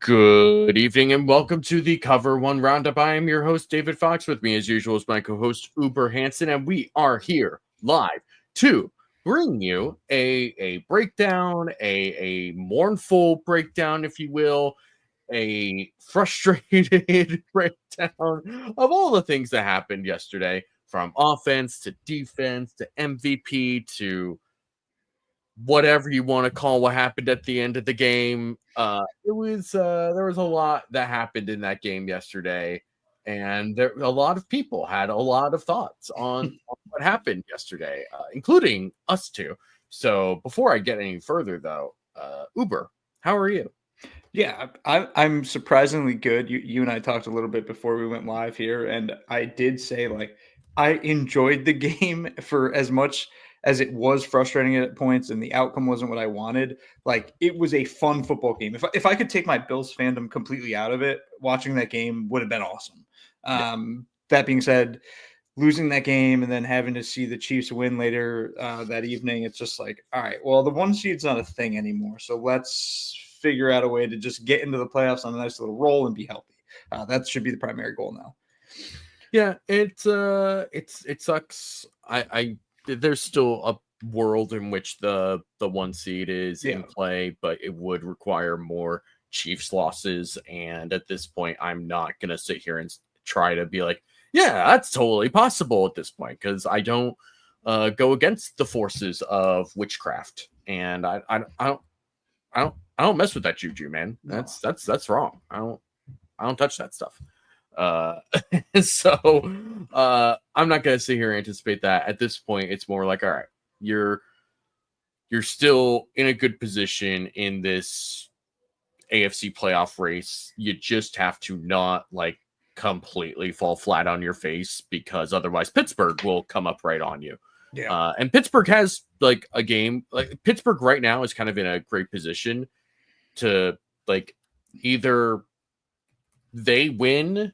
Good evening and welcome to the Cover One Roundup. I am your host, David Fox. With me, as usual, is my co-host, UberHansen, and we are here live to bring you a breakdown, a mournful breakdown, if you will, a frustrated breakdown of all the things that happened yesterday, from offense to defense to MVP to whatever you want to call what happened at the end of the game. There was a lot that happened in that game yesterday, and a lot of people had a lot of thoughts on what happened yesterday, including us two. So before I get any further, though, Uber, how are you? Yeah, I'm surprisingly good. You and I talked a little bit before we went live here, and I did say I enjoyed the game for as much as it was frustrating at points, and the outcome wasn't what I wanted. Like, it was a fun football game. If I could take my Bills fandom completely out of it, watching that game would have been awesome. That being said, losing that game and then having to see the Chiefs win later that evening, it's just like, all right, well, the one seed's not a thing anymore. So let's figure out a way to just get into the playoffs on a nice little roll and be healthy. That should be the primary goal now. Yeah, it sucks. I there's still a world in which the one seed is in play, but it would require more Chiefs losses. And at this point, I'm not gonna sit here and try to be like, yeah, that's totally possible at this point, because I don't go against the forces of witchcraft, and I don't mess with that juju, man. No. That's wrong. I don't touch that stuff. So I'm not gonna sit here and anticipate that. At this point, it's more like, all right, you're still in a good position in this AFC playoff race. You just have to not completely fall flat on your face, because otherwise Pittsburgh will come up right on you. Yeah. And Pittsburgh has a game. Pittsburgh right now is kind of in a great position to either they win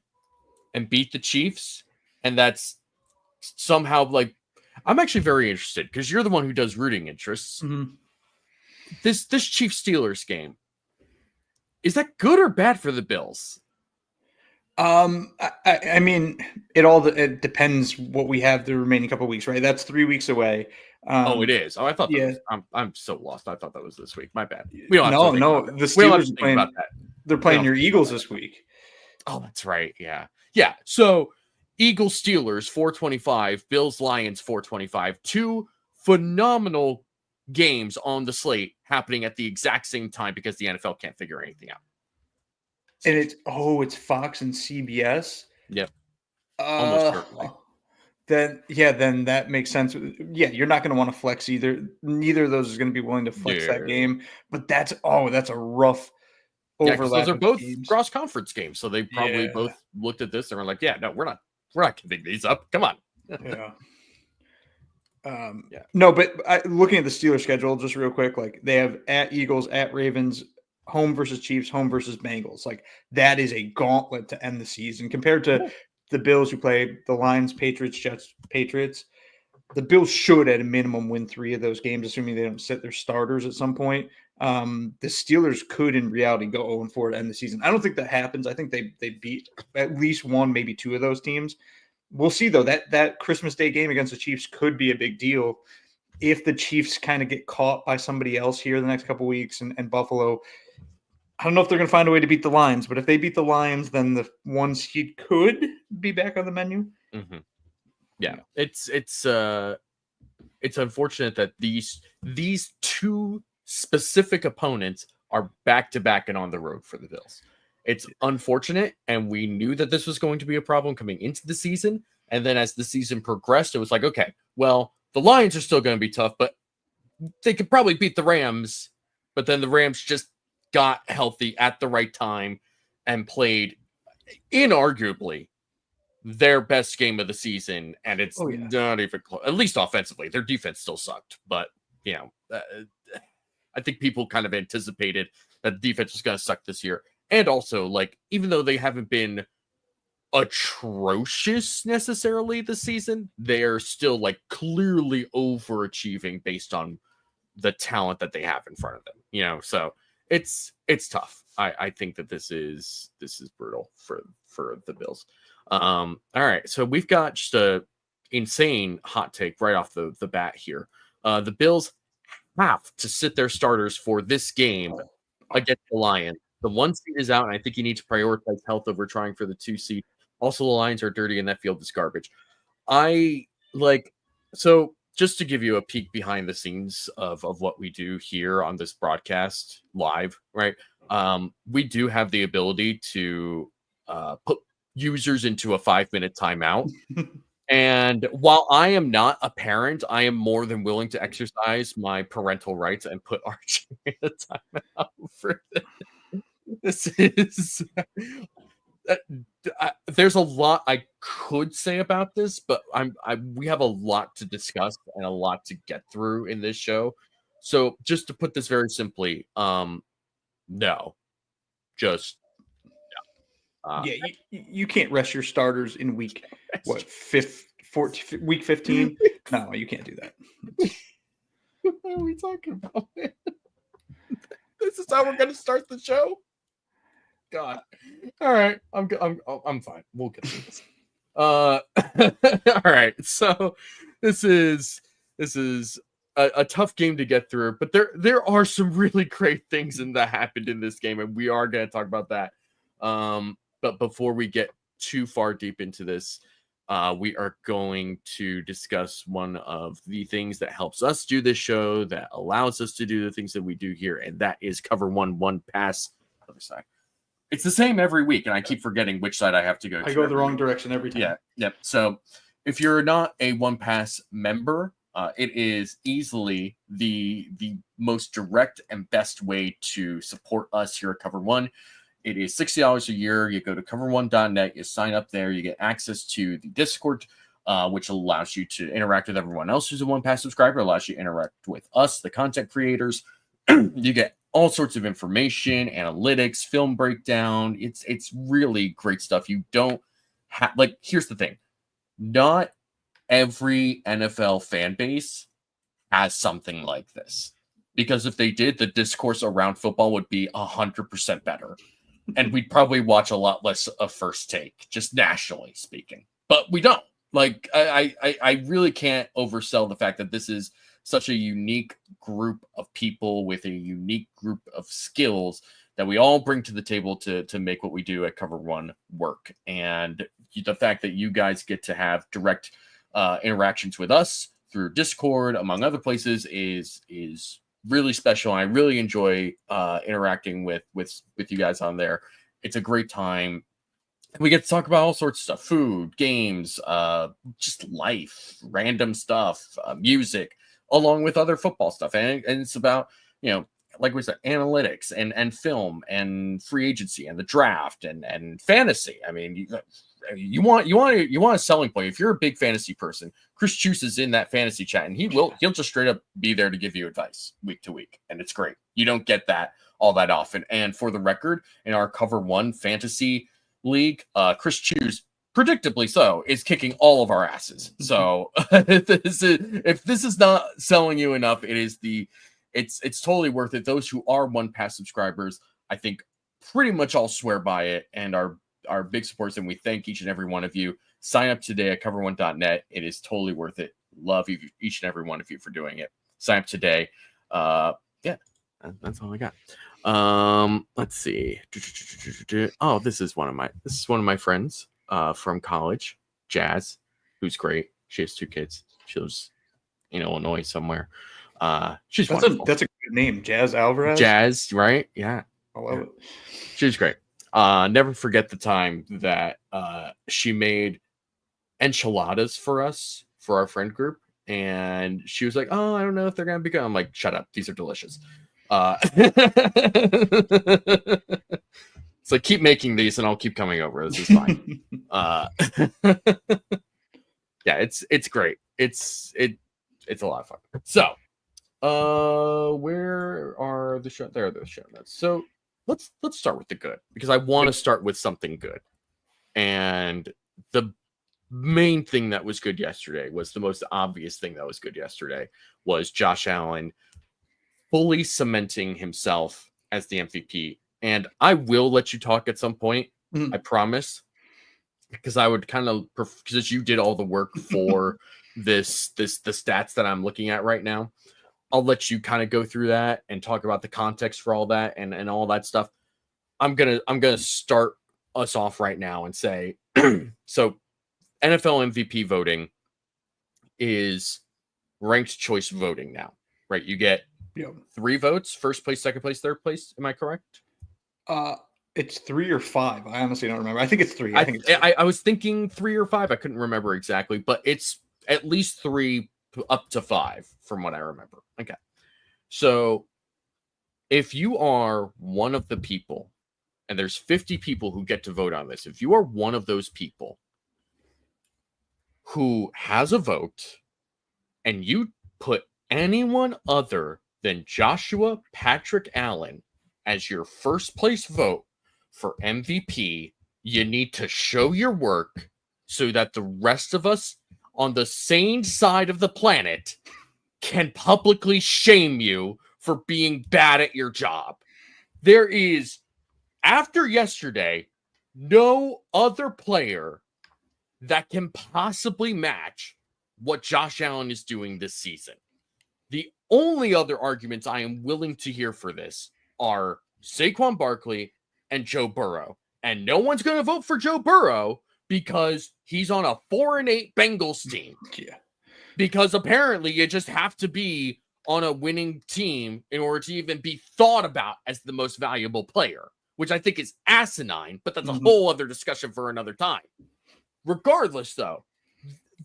and beat the Chiefs, and that's somehow I'm actually very interested, because you're the one who does rooting interests. Mm-hmm. This Chiefs Steelers game, is that good or bad for the Bills? I mean, it depends what we have the remaining couple of weeks, right? That's 3 weeks away. It is. Oh, I thought that was, I'm so lost. I thought that was this week. My bad. We don't have no. The Steelers are playing. They're playing your Eagles this week. Oh, that's right. Yeah. So Eagles Steelers 425, Bills Lions 425. Two phenomenal games on the slate happening at the exact same time, because the NFL can't figure anything out. And it's Fox and CBS. Yep. Almost certainly. Then that makes sense. Yeah, you're not going to want to flex either. Neither of those is going to be willing to flex that game. But that's a rough overlap. Those are both cross conference games, so they probably both looked at this and were like, "Yeah, no, we're not giving these up. Come on." No, but looking at the Steelers schedule just real quick, they have at Eagles, at Ravens, home versus Chiefs, home versus Bengals. That is a gauntlet to end the season compared to the Bills, who play the Lions, Patriots, Jets, Patriots. The Bills should at a minimum win 3 of those games, assuming they don't sit their starters at some point. The Steelers could in reality go 0-4 to end the season. I don't think that happens. I think they beat at least 1, maybe 2 of those teams. We'll see, though. That Christmas Day game against the Chiefs could be a big deal if the Chiefs kind of get caught by somebody else here the next couple of weeks, and Buffalo. I don't know if they're going to find a way to beat the Lions, but if they beat the Lions, then the 1 seed could be back on the menu. Mm-hmm. Yeah, it's unfortunate that these 2 specific opponents are back to back and on the road for the Bills. It's unfortunate, and we knew that this was going to be a problem coming into the season. And then as the season progressed, it was like, okay, well, the Lions are still going to be tough, but they could probably beat the Rams. But then the Rams just got healthy at the right time and played inarguably their best game of the season, and it's not even close. At least offensively, their defense still sucked, but I think people kind of anticipated that the defense was going to suck this year. And also, even though they haven't been atrocious necessarily this season, they're still clearly overachieving based on the talent that they have in front of them. So it's it's tough. I think that this is brutal for the Bills. All right, so we've got just a insane hot take right off the bat here. The Bills have to sit their starters for this game against the Lions. The 1 seed is out, and I think you need to prioritize health over trying for the 2 seed. Also, the Lions are dirty, and that field is garbage. So just to give you a peek behind the scenes of what we do here on this broadcast live, right? We do have the ability to put users into a 5-minute timeout. And while I am not a parent, I am more than willing to exercise my parental rights and put Archie in a timeout for this. There's a lot I could say about this, but we have a lot to discuss and a lot to get through in this show. So just to put this very simply, no, just no. Yeah, you can't rest your starters in week 15. No, you can't do that. What are we talking about? This is how we're going to start the show. God. All right, I'm fine. We'll get through this. All right. So this is a tough game to get through, but there are some really great things that happened in this game, and we are going to talk about that. But before we get too far deep into this, we are going to discuss one of the things that helps us do this show, that allows us to do the things that we do here, and that is Cover One Pass. Other side. It's the same every week, and I keep forgetting which side I have to go to. I go the wrong direction every time. Yeah, yep. So if you're not a One Pass member, it is easily the most direct and best way to support us here at Cover One. It is $60 a year. You go to cover1.net, you sign up there, you get access to the Discord, which allows you to interact with everyone else who's a One Pass subscriber, allows you to interact with us, the content creators. You get all sorts of information, analytics, film breakdown. It's really great stuff. You don't have, like, here's the thing. Not every NFL fan base has something like this. Because if they did, the discourse around football would be 100% better. And we'd probably watch a lot less of First Take, just nationally speaking. But we don't. Like, I really can't oversell the fact that this is such a unique group of people with a unique group of skills that we all bring to the table to make what we do at Cover One work. And the fact that you guys get to have direct interactions with us through Discord, among other places, is really special. I really enjoy interacting with you guys on there. It's a great time. We get to talk about all sorts of stuff: food, games, just life, random stuff, music, along with other football stuff. And it's about, like we said, analytics and film and free agency and the draft and fantasy. I mean, you want a selling point. If you're a big fantasy person, Chris Chuse is in that fantasy chat, and he'll just straight up be there to give you advice week to week, and it's great. You don't get that all that often. And for the record, in our Cover One fantasy league, Chris Chuse, predictably so, is kicking all of our asses. So if this is not selling you enough, it's totally worth it. Those who are One Pass subscribers, I think, pretty much all swear by it and are big supporters, and we thank each and every one of you. Sign up today at cover1.net. It is totally worth it. Love each and every one of you for doing it. Sign up today. Yeah, that's all I got. Let's see. Oh, this is one of my friends from college, Jazz, who's great. She has 2 kids. She lives in Illinois somewhere. She's wonderful. That's a good name, Jazz Alvarez. Jazz, right? Yeah, I love it. She's great. Never forget the time that she made enchiladas for us, for our friend group, and she was like, "Oh, I don't know if they're gonna be good." I'm like, "Shut up, these are delicious." It's like, keep making these, and I'll keep coming over. This is fine. Yeah, it's great. It's a lot of fun. So, where are the show? There are the show notes. So let's start with the good, because I want to start with something good. And the main thing that was good yesterday, was the most obvious thing that was good yesterday, was Josh Allen fully cementing himself as the MVP. And I will let you talk at some point. I promise. Because I would kind of, because you did all the work for the stats that I'm looking at right now. I'll let you kind of go through that and talk about the context for all that and all that stuff. I'm gonna start us off right now and say, so NFL MVP voting is ranked choice voting now, right? You get 3 votes: first place, second place, third place. Am I correct? It's 3 or 5. I honestly don't remember. I think it's 3. I think it's 3. I was thinking 3 or 5. I couldn't remember exactly, but it's at least 3 up to 5 from what I remember. Okay. So if you are one of the people, and there's 50 people who get to vote on this, if you are one of those people who has a vote and you put anyone other than Joshua Patrick Allen as your first place vote for MVP, you need to show your work so that the rest of us on the sane side of the planet can publicly shame you for being bad at your job. There is, after yesterday, no other player that can possibly match what Josh Allen is doing this season. The only other arguments I am willing to hear for this are Saquon Barkley and Joe Burrow. And no one's going to vote for Joe Burrow because he's on a 4-8 Bengals team. Yeah. Because apparently you just have to be on a winning team in order to even be thought about as the most valuable player, which I think is asinine, but that's a whole other discussion for another time. Regardless, though,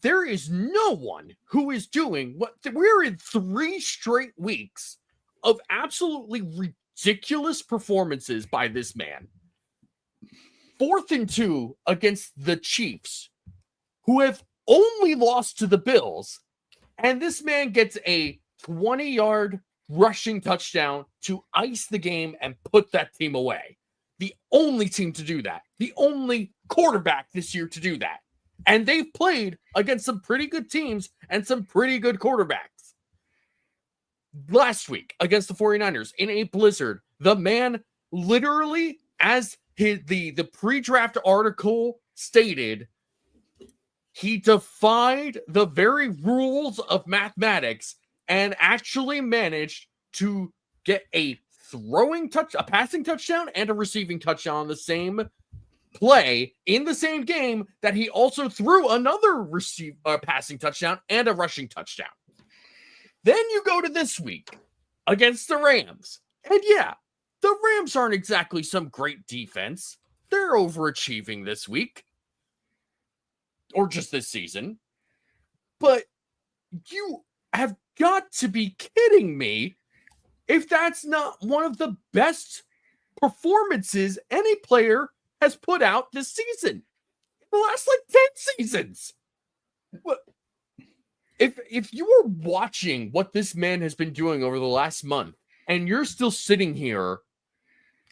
there is no one who is doing what we're in 3 straight weeks of absolutely ridiculous performances by this man. 4th and 2 against the Chiefs, who have only lost to the Bills, and this man gets a 20-yard rushing touchdown to ice the game and put that team away. The only team to do that. The only quarterback this year to do that. And they've played against some pretty good teams and some pretty good quarterbacks. Last week against the 49ers in a blizzard, the man literally, as the pre-draft article stated, he defied the very rules of mathematics and actually managed to get a passing touchdown and a receiving touchdown on the same play in the same game that he also threw another passing touchdown and a rushing touchdown. Then you go to this week against the Rams. And yeah, the Rams aren't exactly some great defense. They're overachieving this week. Or just this season. But you have got to be kidding me if that's not one of the best performances any player has put out this season. In the last 10 seasons. What? If you were watching what this man has been doing over the last month, and you're still sitting here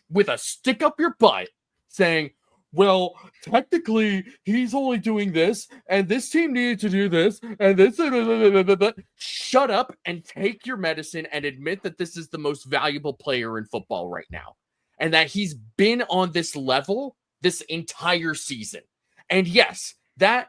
with a stick up your butt saying, well, technically, he's only doing this, and this team needed to do this, and this. Shut up and take your medicine and admit that this is the most valuable player in football right now, and that he's been on this level this entire season. And yes, that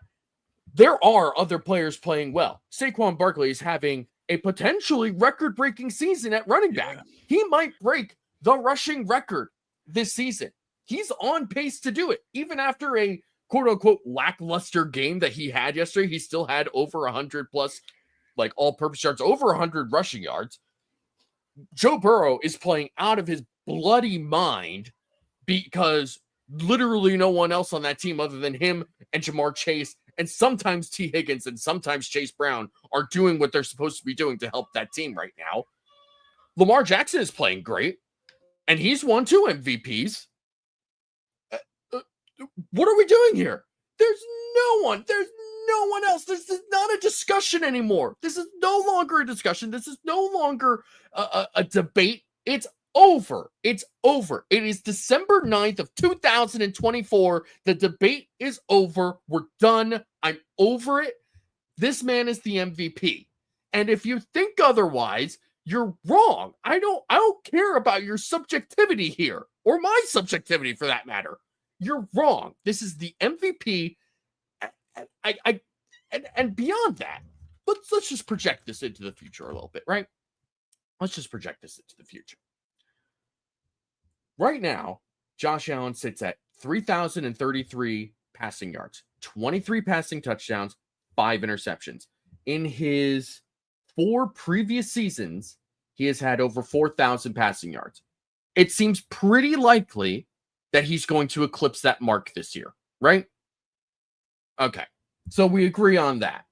there are other players playing well. Saquon Barkley is having a potentially record-breaking season at running back. Yeah. He might break the rushing record this season. He's on pace to do it. Even after a quote-unquote lackluster game that he had yesterday, he still had over 100 plus all-purpose yards, over 100 rushing yards. Joe Burrow is playing out of his bloody mind because literally no one else on that team other than him and Jamar Chase and sometimes T. Higgins and sometimes Chase Brown are doing what they're supposed to be doing to help that team right now. Lamar Jackson is playing great, and he's won 2 MVPs. What are we doing here? There's no one else. This is not a discussion anymore. This is no longer a discussion. This is no longer a debate. It's over. It's over. It is December 9th of 2024. The debate is over. We're done. I'm over it. This man is the MVP. And if you think otherwise, You're wrong. I don't care about your subjectivity here, or my subjectivity for that matter. You're wrong. This is the MVP. And beyond that, let's just project this into the future a little bit, right? Let's just project this into the future. Right now, Josh Allen sits at 3,033 passing yards, 23 passing touchdowns, 5 interceptions. In his 4 previous seasons, he has had over 4,000 passing yards. It seems pretty likely that he's going to eclipse that mark this year, right? Okay, so we agree on that.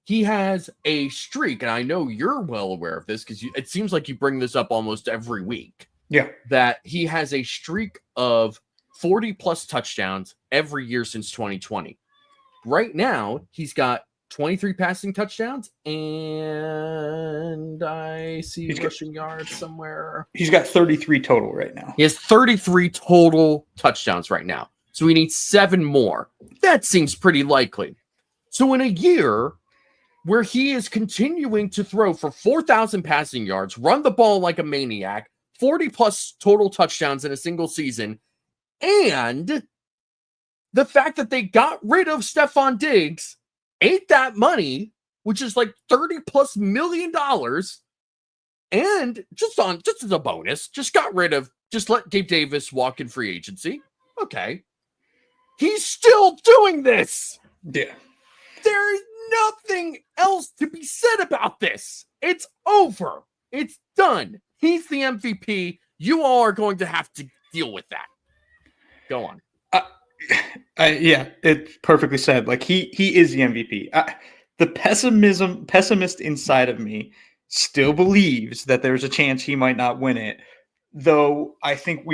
He has a streak, and I know you're well aware of this because it seems like you bring this up almost every week. Yeah. That he has a streak of 40 plus touchdowns every year since 2020. Right now, he's got 23 passing touchdowns, and I see rushing yards somewhere. He's got 33 total right now. He has 33 total touchdowns right now. So he needs 7 more. That seems pretty likely. So in a year where he is continuing to throw for 4,000 passing yards, run the ball like a maniac, 40 plus total touchdowns in a single season, and the fact that they got rid of Stephon Diggs, ate that money, which is like $30 plus million, and just as a bonus, just let Gabe Davis walk in free agency. Okay. He's still doing this. Yeah. There is nothing else to be said about this. It's over. It's done. He's the MVP. You all are going to have to deal with that. Go on. Yeah, it's perfectly said. Like he is the MVP. The pessimist inside of me still believes that there's a chance he might not win it. Though I think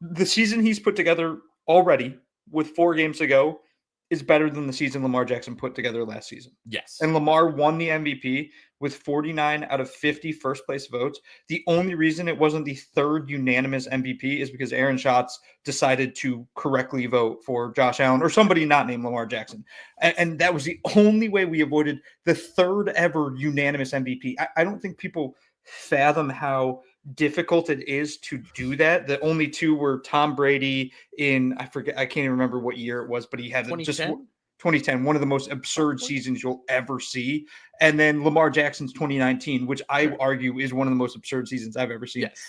the season he's put together already with 4 games to go is better than the season Lamar Jackson put together last season. Yes. And Lamar won the MVP with 49 out of 50 first place votes. The only reason it wasn't the 3rd unanimous MVP is because Aaron Schatz decided to correctly vote for Josh Allen or somebody not named Lamar Jackson. And that was the only way we avoided the 3rd ever unanimous MVP. I don't think people fathom how difficult it is to do that. The only 2 were Tom Brady in, I can't even remember what year it was, but he had 2010, one of the most absurd seasons you'll ever see. And then Lamar Jackson's 2019, which I argue is one of the most absurd seasons I've ever seen. Yes.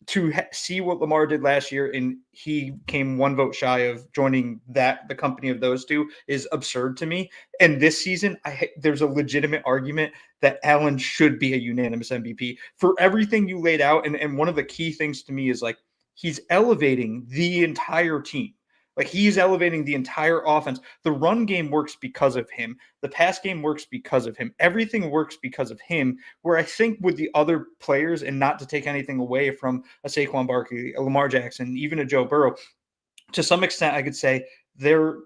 To see what Lamar did last year, and he came 1 vote shy of joining the company of those 2, is absurd to me. And this season, there's a legitimate argument that Allen should be a unanimous MVP for everything you laid out. And one of the key things to me is like he's elevating the entire team. Like he's elevating the entire offense. The run game works because of him. The pass game works because of him. Everything works because of him. Where I think with the other players, and not to take anything away from a Saquon Barkley, a Lamar Jackson, even a Joe Burrow, to some extent, I could say they're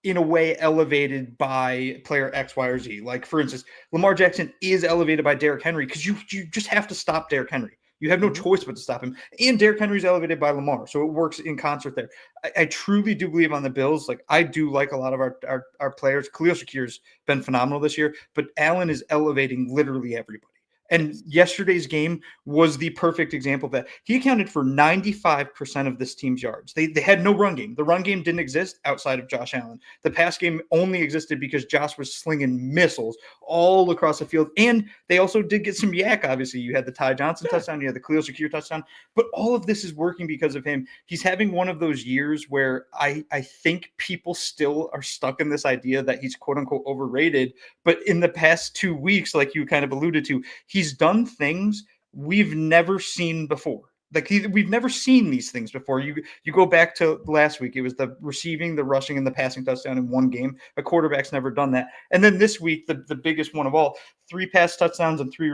in a way elevated by player X, Y, or Z. Like for instance, Lamar Jackson is elevated by Derrick Henry because you just have to stop Derrick Henry. You have no choice but to stop him. And Derrick Henry's elevated by Lamar, so it works in concert there. I truly do believe on the Bills. Like I do like a lot of our players. Khalil Shakir's been phenomenal this year, but Allen is elevating literally everybody. And yesterday's game was the perfect example of that. He accounted for 95% of this team's yards. They had no run game. The run game didn't exist outside of Josh Allen. The pass game only existed because Josh was slinging missiles all across the field. And they also did get some yak, obviously. You had the Ty Johnson touchdown. You had the Khalil Shakir touchdown. But all of this is working because of him. He's having one of those years where I think people still are stuck in this idea that he's quote-unquote overrated. But in the past 2 weeks, like you kind of alluded to, he's done things we've never seen before. Like we've never seen these things before. You go back to last week, it was the receiving, the rushing, and the passing touchdown in one game. A quarterback's never done that. And then this week, the biggest one of all, 3 pass touchdowns and 3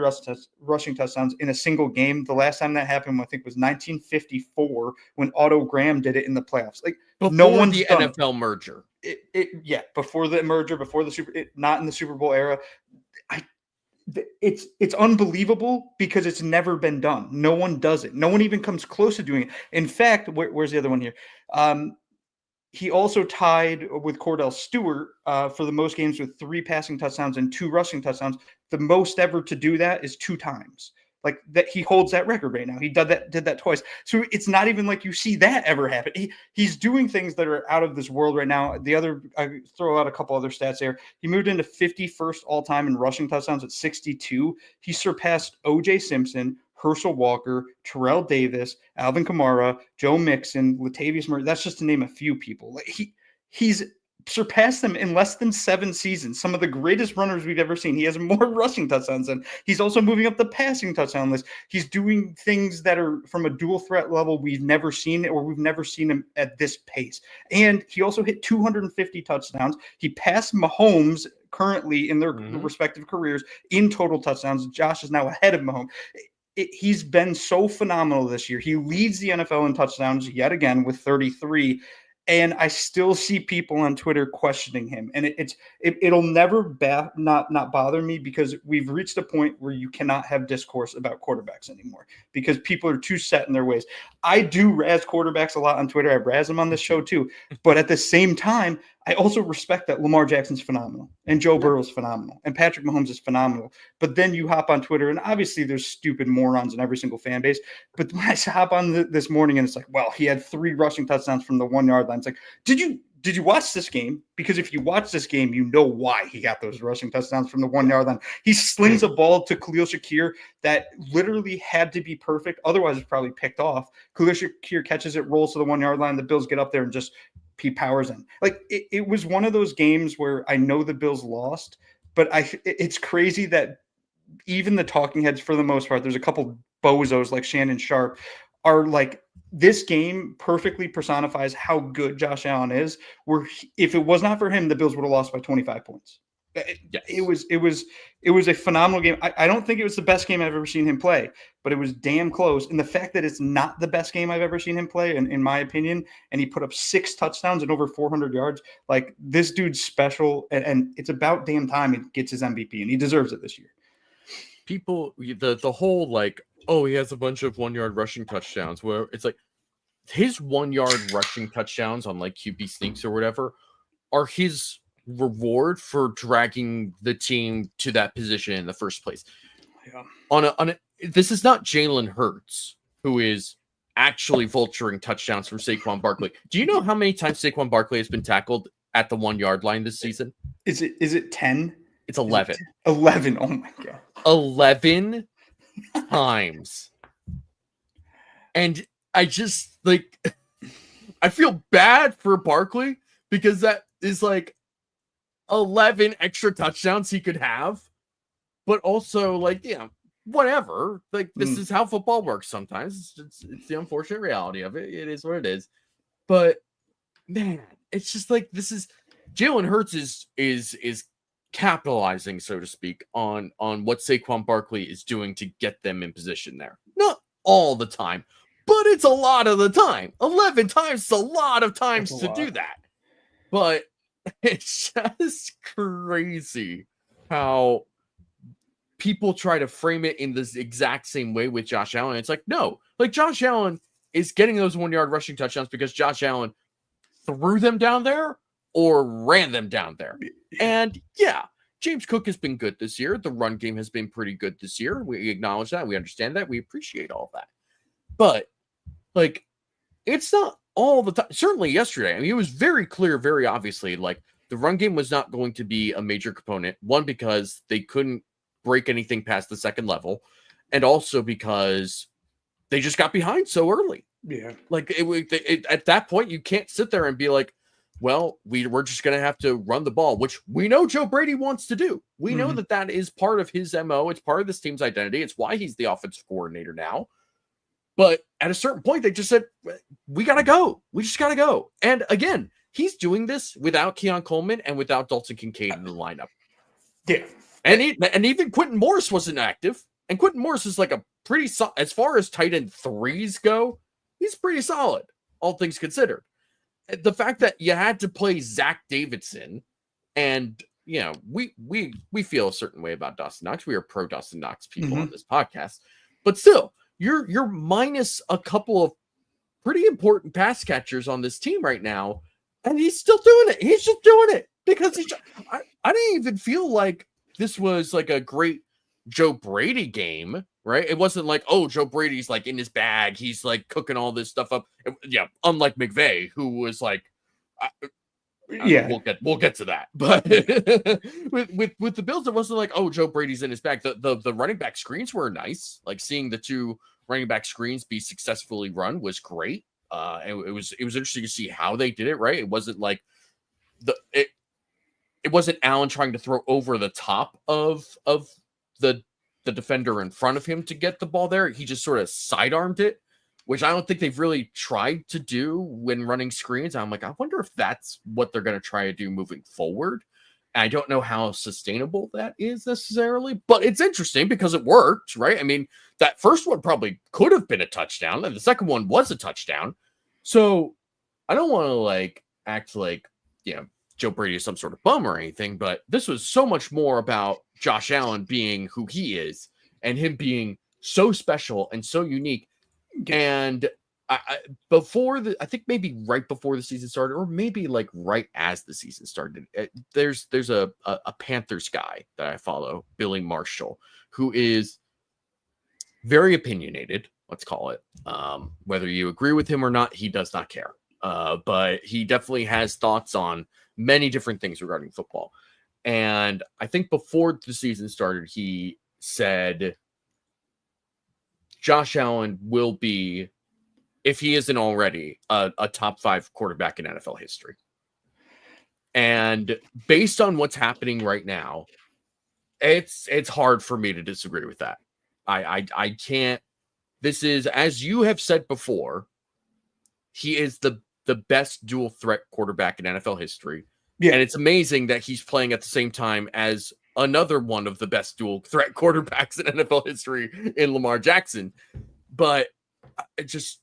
rushing touchdowns in a single game. The last time that happened, I think, was 1954 when Otto Graham did it in the playoffs. Like before no one's the done NFL merger. Before the merger, before the not in the Super Bowl era. It's unbelievable because it's never been done. No one does it. No one even comes close to doing it. In fact, where's the other one here? he also tied with Cordell Stewart for the most games with 3 passing touchdowns and 2 rushing touchdowns. The most ever to do that is 2 times. Like that, he holds that record right now. He did that twice. So it's not even like you see that ever happen. He's doing things that are out of this world right now. I throw out a couple other stats there. He moved into 51st all time in rushing touchdowns at 62. He surpassed O.J. Simpson, Herschel Walker, Terrell Davis, Alvin Kamara, Joe Mixon, Latavius Murray. That's just to name a few people. Like he's surpassed them in less than 7 seasons. Some of the greatest runners we've ever seen. He has more rushing touchdowns than he's also moving up the passing touchdown list. He's doing things that are from a dual threat level we've never seen, or we've never seen him at this pace. And he also hit 250 touchdowns. He passed Mahomes currently in their respective careers in total touchdowns. Josh is now ahead of Mahomes. He's been so phenomenal this year. He leads the NFL in touchdowns yet again with 33. And I still see people on Twitter questioning him, and it'll never not bother me, because we've reached a point where you cannot have discourse about quarterbacks anymore because people are too set in their ways. I do razz quarterbacks a lot on Twitter. I razz them on this show too, but at the same time, I also respect that Lamar Jackson's phenomenal and Joe Burrow's phenomenal and Patrick Mahomes is phenomenal. But then you hop on Twitter, and obviously there's stupid morons in every single fan base. But when I hop on this morning and it's like, well, he had 3 rushing touchdowns from the 1-yard line. It's like, did you watch this game? Because if you watch this game, you know why he got those rushing touchdowns from the 1-yard line. He slings a ball to Khalil Shakir that literally had to be perfect. Otherwise, it's probably picked off. Khalil Shakir catches it, rolls to the 1-yard line. The Bills get up there and just he powers in. Like it was one of those games where I know the Bills lost, but it's crazy that even the talking heads, for the most part, there's a couple bozos like Shannon Sharp, are like, this game perfectly personifies how good Josh Allen is, where if it was not for him, the Bills would have lost by 25 points. Yes. It was a phenomenal game. I don't think it was the best game I've ever seen him play, but it was damn close. And the fact that it's not the best game I've ever seen him play, in my opinion, and he put up 6 touchdowns and over 400 yards, like, this dude's special, and it's about damn time he gets his MVP, and he deserves it this year. People, the whole like, oh, he has a bunch of 1-yard rushing touchdowns, where it's like his 1-yard rushing touchdowns on like QB sneaks or whatever are his reward for dragging the team to that position in the first place. Yeah. This is not Jalen Hurts, who is actually vulturing touchdowns from Saquon Barkley. Do you know how many times Saquon Barkley has been tackled at the 1-yard line this season? Is it 10? It's 11. 11. Oh my God. 11 times. And I just like, I feel bad for Barkley, because that is like 11 extra touchdowns he could have, but also like, yeah, whatever. Like, this is how football works sometimes. It's the unfortunate reality of it. It is what it is. But man, it's just like, this is Jalen Hurts is capitalizing, so to speak, on what Saquon Barkley is doing to get them in position there. Not all the time, but it's a lot of the time. 11 times is a lot of times to do that. But it's just crazy how people try to frame it in this exact same way with Josh Allen. It's like, no, like, Josh Allen is getting those 1-yard rushing touchdowns because Josh Allen threw them down there or ran them down there. And yeah, James Cook has been good this year. The run game has been pretty good this year. We acknowledge that. We understand that. We appreciate all of that. But like, it's not all the time. Certainly yesterday, I mean, it was very clear, very obviously, like, the run game was not going to be a major component. One, because they couldn't break anything past the second level, and also because they just got behind so early. Yeah. Like, at that point, you can't sit there and be like, well, we're just going to have to run the ball, which we know Joe Brady wants to do. We know that is part of his MO. It's part of this team's identity. It's why he's the offensive coordinator now. But at a certain point, they just said, we got to go. We just got to go. And again, he's doing this without Keon Coleman and without Dalton Kincaid in the lineup. Yeah. And even Quentin Morris wasn't active. And Quentin Morris is like a pretty solid, as far as tight end threes go, he's pretty solid, all things considered. The fact that you had to play Zach Davidson, and you know, we feel a certain way about Dawson Knox. We are pro Dawson Knox people on this podcast, but still, you're minus a couple of pretty important pass catchers on this team right now. And he's still doing it. He's just doing it because I didn't even feel like this was like a great Joe Brady game, right? It wasn't like, oh, Joe Brady's like in his bag. He's like cooking all this stuff up. Yeah, unlike McVay, who was like, Yeah, we'll get to that. But with the Bills, it wasn't like, oh, Joe Brady's in his bag. The running back screens were nice. Like seeing the two running back screens be successfully run was great. It was interesting to see how they did it. Right, it wasn't like it wasn't Allen trying to throw over the top of the defender in front of him to get the ball there. He just sort of sidearmed it, which I don't think they've really tried to do when running screens. I'm like, I wonder if that's what they're going to try to do moving forward. And I don't know how sustainable that is necessarily, but it's interesting because it worked, right? I mean, that first one probably could have been a touchdown, and the second one was a touchdown. So I don't want to like act like, Joe Brady is some sort of bum or anything, but this was so much more about Josh Allen being who he is and him being so special and so unique. And I think maybe right before the season started, or maybe like right as the season started, there's a Panthers guy that I follow, Billy Marshall, who is very opinionated, let's call it. Whether you agree with him or not, he does not care. But he definitely has thoughts on many different things regarding football. And I think before the season started, he said Josh Allen will be, if he isn't already, a top 5 quarterback in NFL history. And based on what's happening right now, it's hard for me to disagree with that. I can't. This is, as you have said before, he is the best dual threat quarterback in NFL history. Yeah. And it's amazing that he's playing at the same time as another one of the best dual threat quarterbacks in NFL history in Lamar Jackson. But it's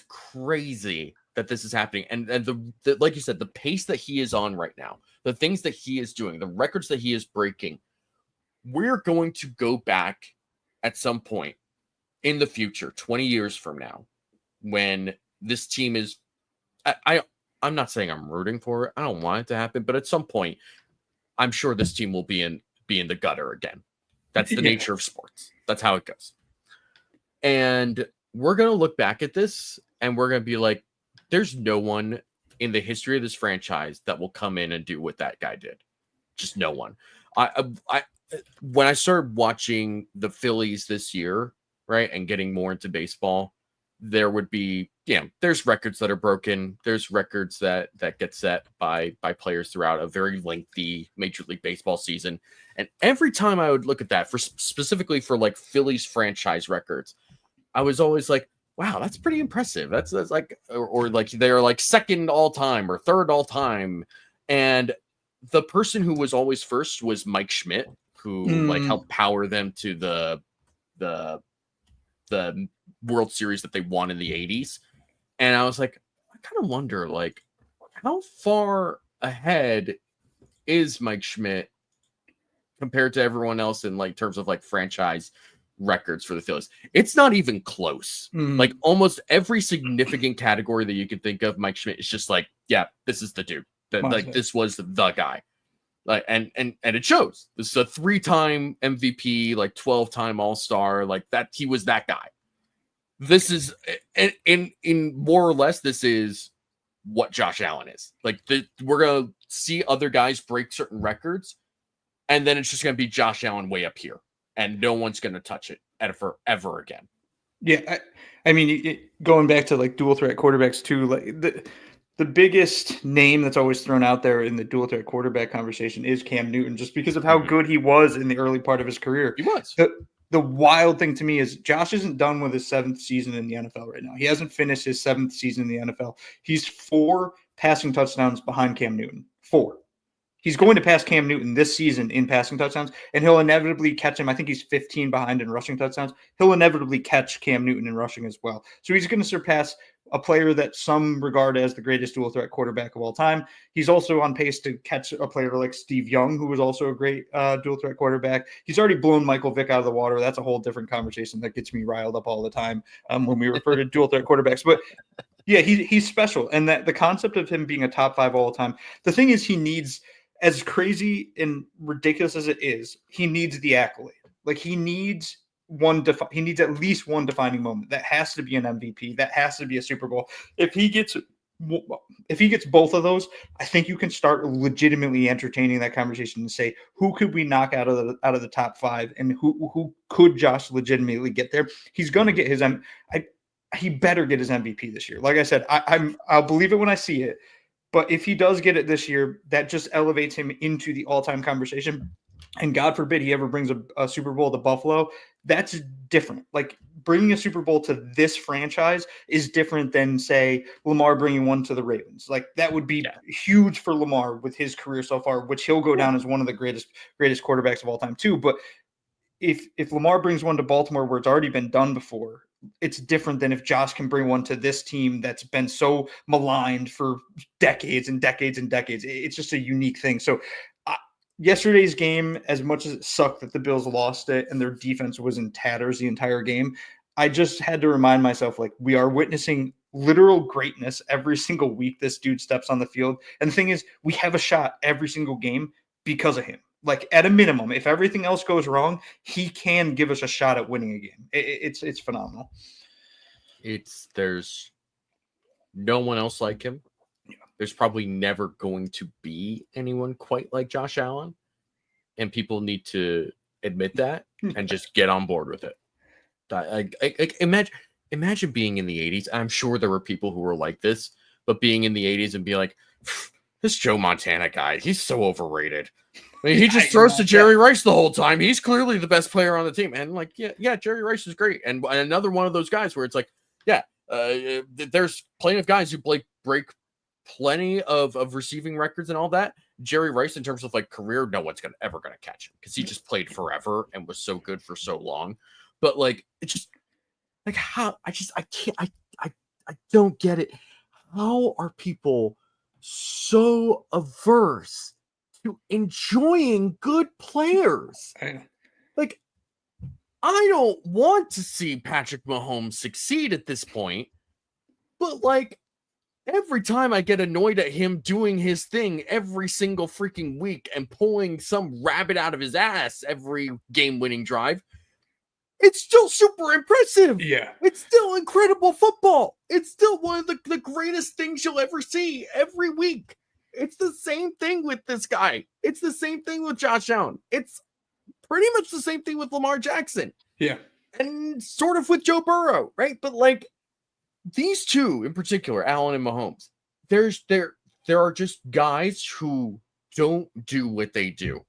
crazy that this is happening. And the like you said, the pace that he is on right now, the things that he is doing, the records that he is breaking, we're going to go back at some point in the future, 20 years from now, when this team is, I'm not saying I'm rooting for it. I don't want it to happen, but at some point, I'm sure this team will be in the gutter again. That's the nature of sports. That's how it goes. And we're going to look back at this and we're going to be like, there's no one in the history of this franchise that will come in and do what that guy did. Just no one. When I started watching the Phillies this year, right, and getting more into baseball, there would be, there's records that are broken. There's records that get set by players throughout a very lengthy Major League Baseball season. And every time I would look at that, specifically for like Phillies franchise records, I was always like, wow, that's pretty impressive. That's like, or like they're like second all time or third all time. And the person who was always first was Mike Schmidt, who like helped power them to the World Series that they won in the 80s. And I was like, I kind of wonder, like, how far ahead is Mike Schmidt compared to everyone else in like terms of like franchise records for the Phillies? It's not even close. Like almost every significant category that you could think of, Mike Schmidt is just like, yeah, this is the dude. Like this was the guy. Like and it shows. This is a 3-time MVP, like 12-time All-Star, like that. He was that guy. This is in more or less, this is what Josh Allen is. Like we're gonna see other guys break certain records, and then it's just gonna be Josh Allen way up here, and no one's gonna touch it ever again. Yeah, I mean, going back to like dual threat quarterbacks too, like the biggest name that's always thrown out there in the dual threat quarterback conversation is Cam Newton, just because of how good he was in the early part of his career. He was. The wild thing to me is Josh isn't done with his 7th season in the NFL right now. He hasn't finished his 7th season in the NFL. He's 4 passing touchdowns behind Cam Newton. 4. He's going to pass Cam Newton this season in passing touchdowns, and he'll inevitably catch him. I think he's 15 behind in rushing touchdowns. He'll inevitably catch Cam Newton in rushing as well. So he's going to surpass a player that some regard as the greatest dual threat quarterback of all time. He's also on pace to catch a player like Steve Young, who was also a great dual threat quarterback. He's already blown Michael Vick out of the water. That's a whole different conversation that gets me riled up all the time when we refer to dual threat quarterbacks. But Yeah, he's special, and that the concept of him being a top 5 all the time. The thing is, he needs, as crazy and ridiculous as it is, he needs the accolade. Like he needs he needs at least one defining moment. That has to be an MVP. That has to be a Super Bowl. If he gets both of those, I think you can start legitimately entertaining that conversation and say, who could we knock out of the top 5, and who could Josh legitimately get there? He's going to get his he better get his MVP this year. Like I said, I'll believe it when I see it. But if he does get it this year, that just elevates him into the all-time conversation. And God forbid he ever brings a Super Bowl to Buffalo. That's different. Like bringing a Super Bowl to this franchise is different than, say, Lamar bringing one to the Ravens. Like that would be huge for Lamar with his career so far, which he'll go down as one of the greatest quarterbacks of all time too. But if Lamar brings one to Baltimore where it's already been done before, it's different than if Josh can bring one to this team that's been so maligned for decades and decades and decades. It's just a unique thing. So yesterday's game, as much as it sucked that the Bills lost it and their defense was in tatters the entire game, I just had to remind myself, like, we are witnessing literal greatness every single week this dude steps on the field. And the thing is, we have a shot every single game because of him. Like at a minimum, if everything else goes wrong, he can give us a shot at winning a game. It's phenomenal. There's no one else like him. There's probably never going to be anyone quite like Josh Allen, and people need to admit that and just get on board with it. Imagine being in the 80s. I'm sure there were people who were like this, but being in the 80s and be like, this Joe Montana guy, he's so overrated. I mean, he just throws to Jerry Rice the whole time. He's clearly the best player on the team. And like, yeah, Jerry Rice is great. And another one of those guys where it's like, there's plenty of guys who break plenty of receiving records and all that. Jerry Rice, in terms of like career, no one's ever gonna catch him because he just played forever and was so good for so long. But like, it's just like how I don't get it. How are people so averse to enjoying good players? Like, I don't want to see Patrick Mahomes succeed at this point, but like every time I get annoyed at him doing his thing every single freaking week and pulling some rabbit out of his ass every game-winning drive, it's still super impressive. Yeah. It's still incredible football. It's still one of the greatest things you'll ever see every week. It's the same thing with this guy. It's the same thing with Josh Allen. It's pretty much the same thing with Lamar Jackson. Yeah. And sort of with Joe Burrow, right? But like these two in particular, Allen and Mahomes, there are just guys who don't do what they do.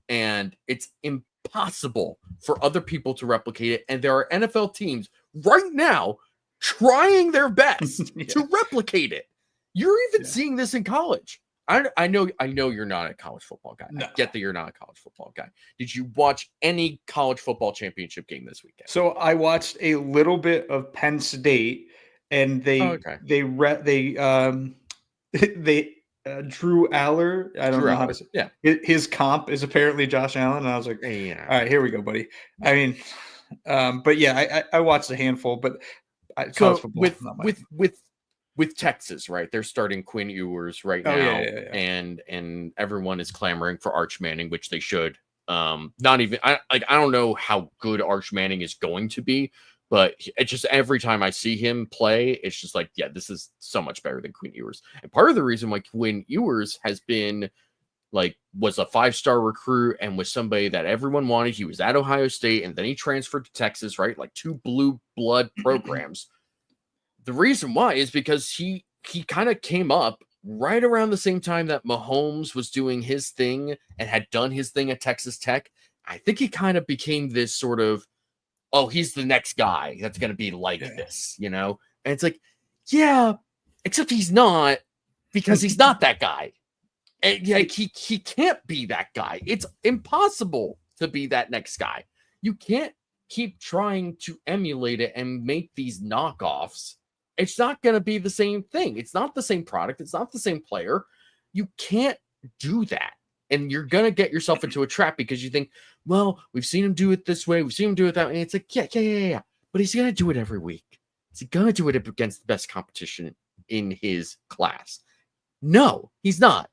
And it's impossible for other people to replicate it. And there are NFL teams right now trying their best to replicate it. You're even seeing this in college. I know you're not a college football guy. No. I get that you're not a college football guy. Did you watch any college football championship game this weekend? So I watched a little bit of Penn State, and Drew Aller. I don't know how to say. Yeah, his comp is apparently Josh Allen, and I was like, all right, here we go, buddy. I mean, but yeah, I watched a handful, but college football with Texas, right? They're starting Quinn Ewers right now, and everyone is clamoring for Arch Manning, which they should. Not even I don't know how good Arch Manning is going to be, but it's just every time I see him play, it's just like, yeah, this is so much better than Quinn Ewers. And part of the reason why Quinn Ewers was a 5-star recruit and was somebody that everyone wanted. He was at Ohio State and then he transferred to Texas, right? Like 2 blue blood programs. The reason why is because he kind of came up right around the same time that Mahomes was doing his thing and had done his thing at Texas Tech. I think he kind of became this sort of, oh, he's the next guy that's going to be like this, you know? And it's like, yeah, except he's not, because he's not that guy. And like he can't be that guy. It's impossible to be that next guy. You can't keep trying to emulate it and make these knockoffs. It's not going to be the same thing. It's not the same product. It's not the same player. You can't do that. And you're going to get yourself into a trap because you think, well, we've seen him do it this way. We've seen him do it that way. And it's like, yeah. But he's going to do it every week. He's going to do it against the best competition in his class. No, he's not.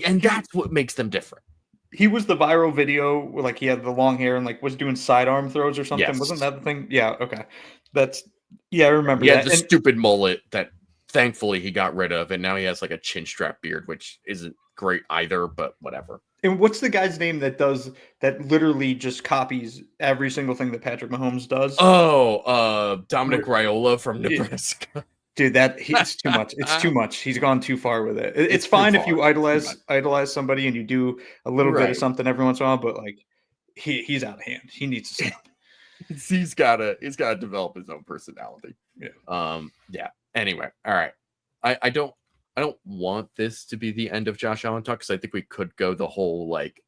And that's what makes them different. He was the viral video where like he had the long hair and like was doing sidearm throws or something. Yes. Wasn't that the thing? Yeah. Okay. I remember He that. had the stupid mullet that thankfully he got rid of, and now he has like a chin strap beard, which isn't great either, but whatever. And what's the guy's name that literally just copies every single thing that Patrick Mahomes does? Oh, Dominic Raiola from Nebraska. Dude, it's too much. It's too much. He's gone too far with it. It's fine if you idolize somebody and you do a little bit of something every once in a while, but like he's out of hand. He needs to stop. he's gotta develop his own personality. Yeah. Anyway, all right. I don't want this to be the end of Josh Allen talk, because I think we could go the whole like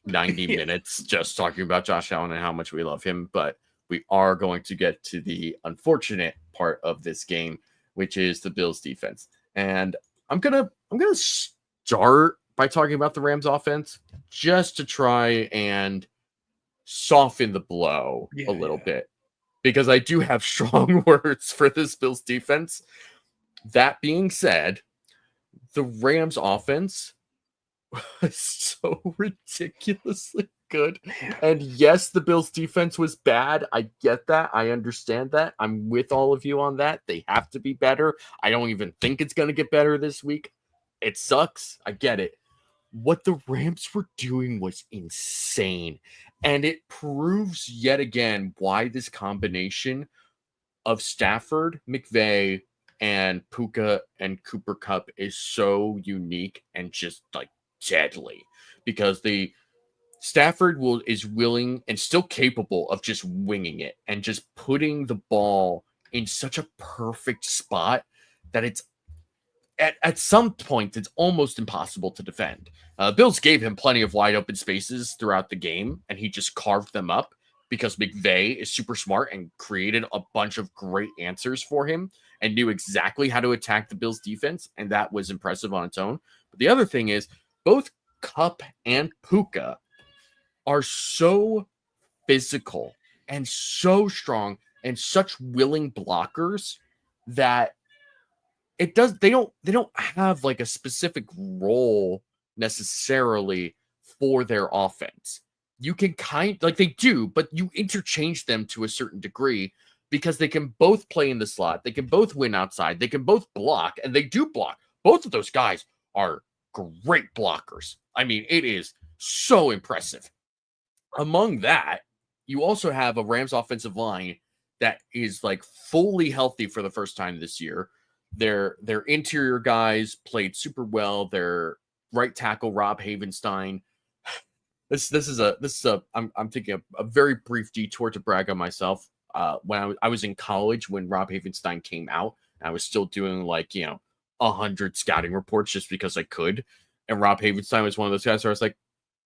90 minutes just talking about Josh Allen and how much we love him, but we are going to get to the unfortunate part of this game, which is the Bills defense. And I'm gonna start by talking about the Rams offense just to try and soften the blow a little bit, because I do have strong words for this Bills defense. That being said, the Rams offense was so ridiculously good. And yes, the Bills defense was bad. I get that. I understand that. I'm with all of you on that. They have to be better. I don't even think it's going to get better this week. It sucks. I get it. What the Rams were doing was insane. And it proves yet again why this combination of Stafford, McVay, and Puka and Cooper Kupp is so unique and just like deadly, because Stafford is willing and still capable of just winging it and just putting the ball in such a perfect spot that it's at some point it's almost impossible to defend. Bills gave him plenty of wide open spaces throughout the game, and he just carved them up because McVay is super smart and created a bunch of great answers for him and knew exactly how to attack the Bills defense, and that was impressive on its own. But the other thing is, both Kupp and Puka are so physical and so strong and such willing blockers that they don't have like a specific role necessarily for their offense. You can they do, but you interchange them to a certain degree, because they can both play in the slot, they can both win outside, they can both block, and they do block. Both of those guys are great blockers. I mean, it is so impressive. Among that, you also have a Rams offensive line that is like fully healthy for the first time this year. Their interior guys played super well. Their right tackle, Rob Havenstein. I'm taking a very brief detour to brag on myself. When I was in college, when Rob Havenstein came out, I was still doing 100 scouting reports just because I could. And Rob Havenstein was one of those guys where I was like,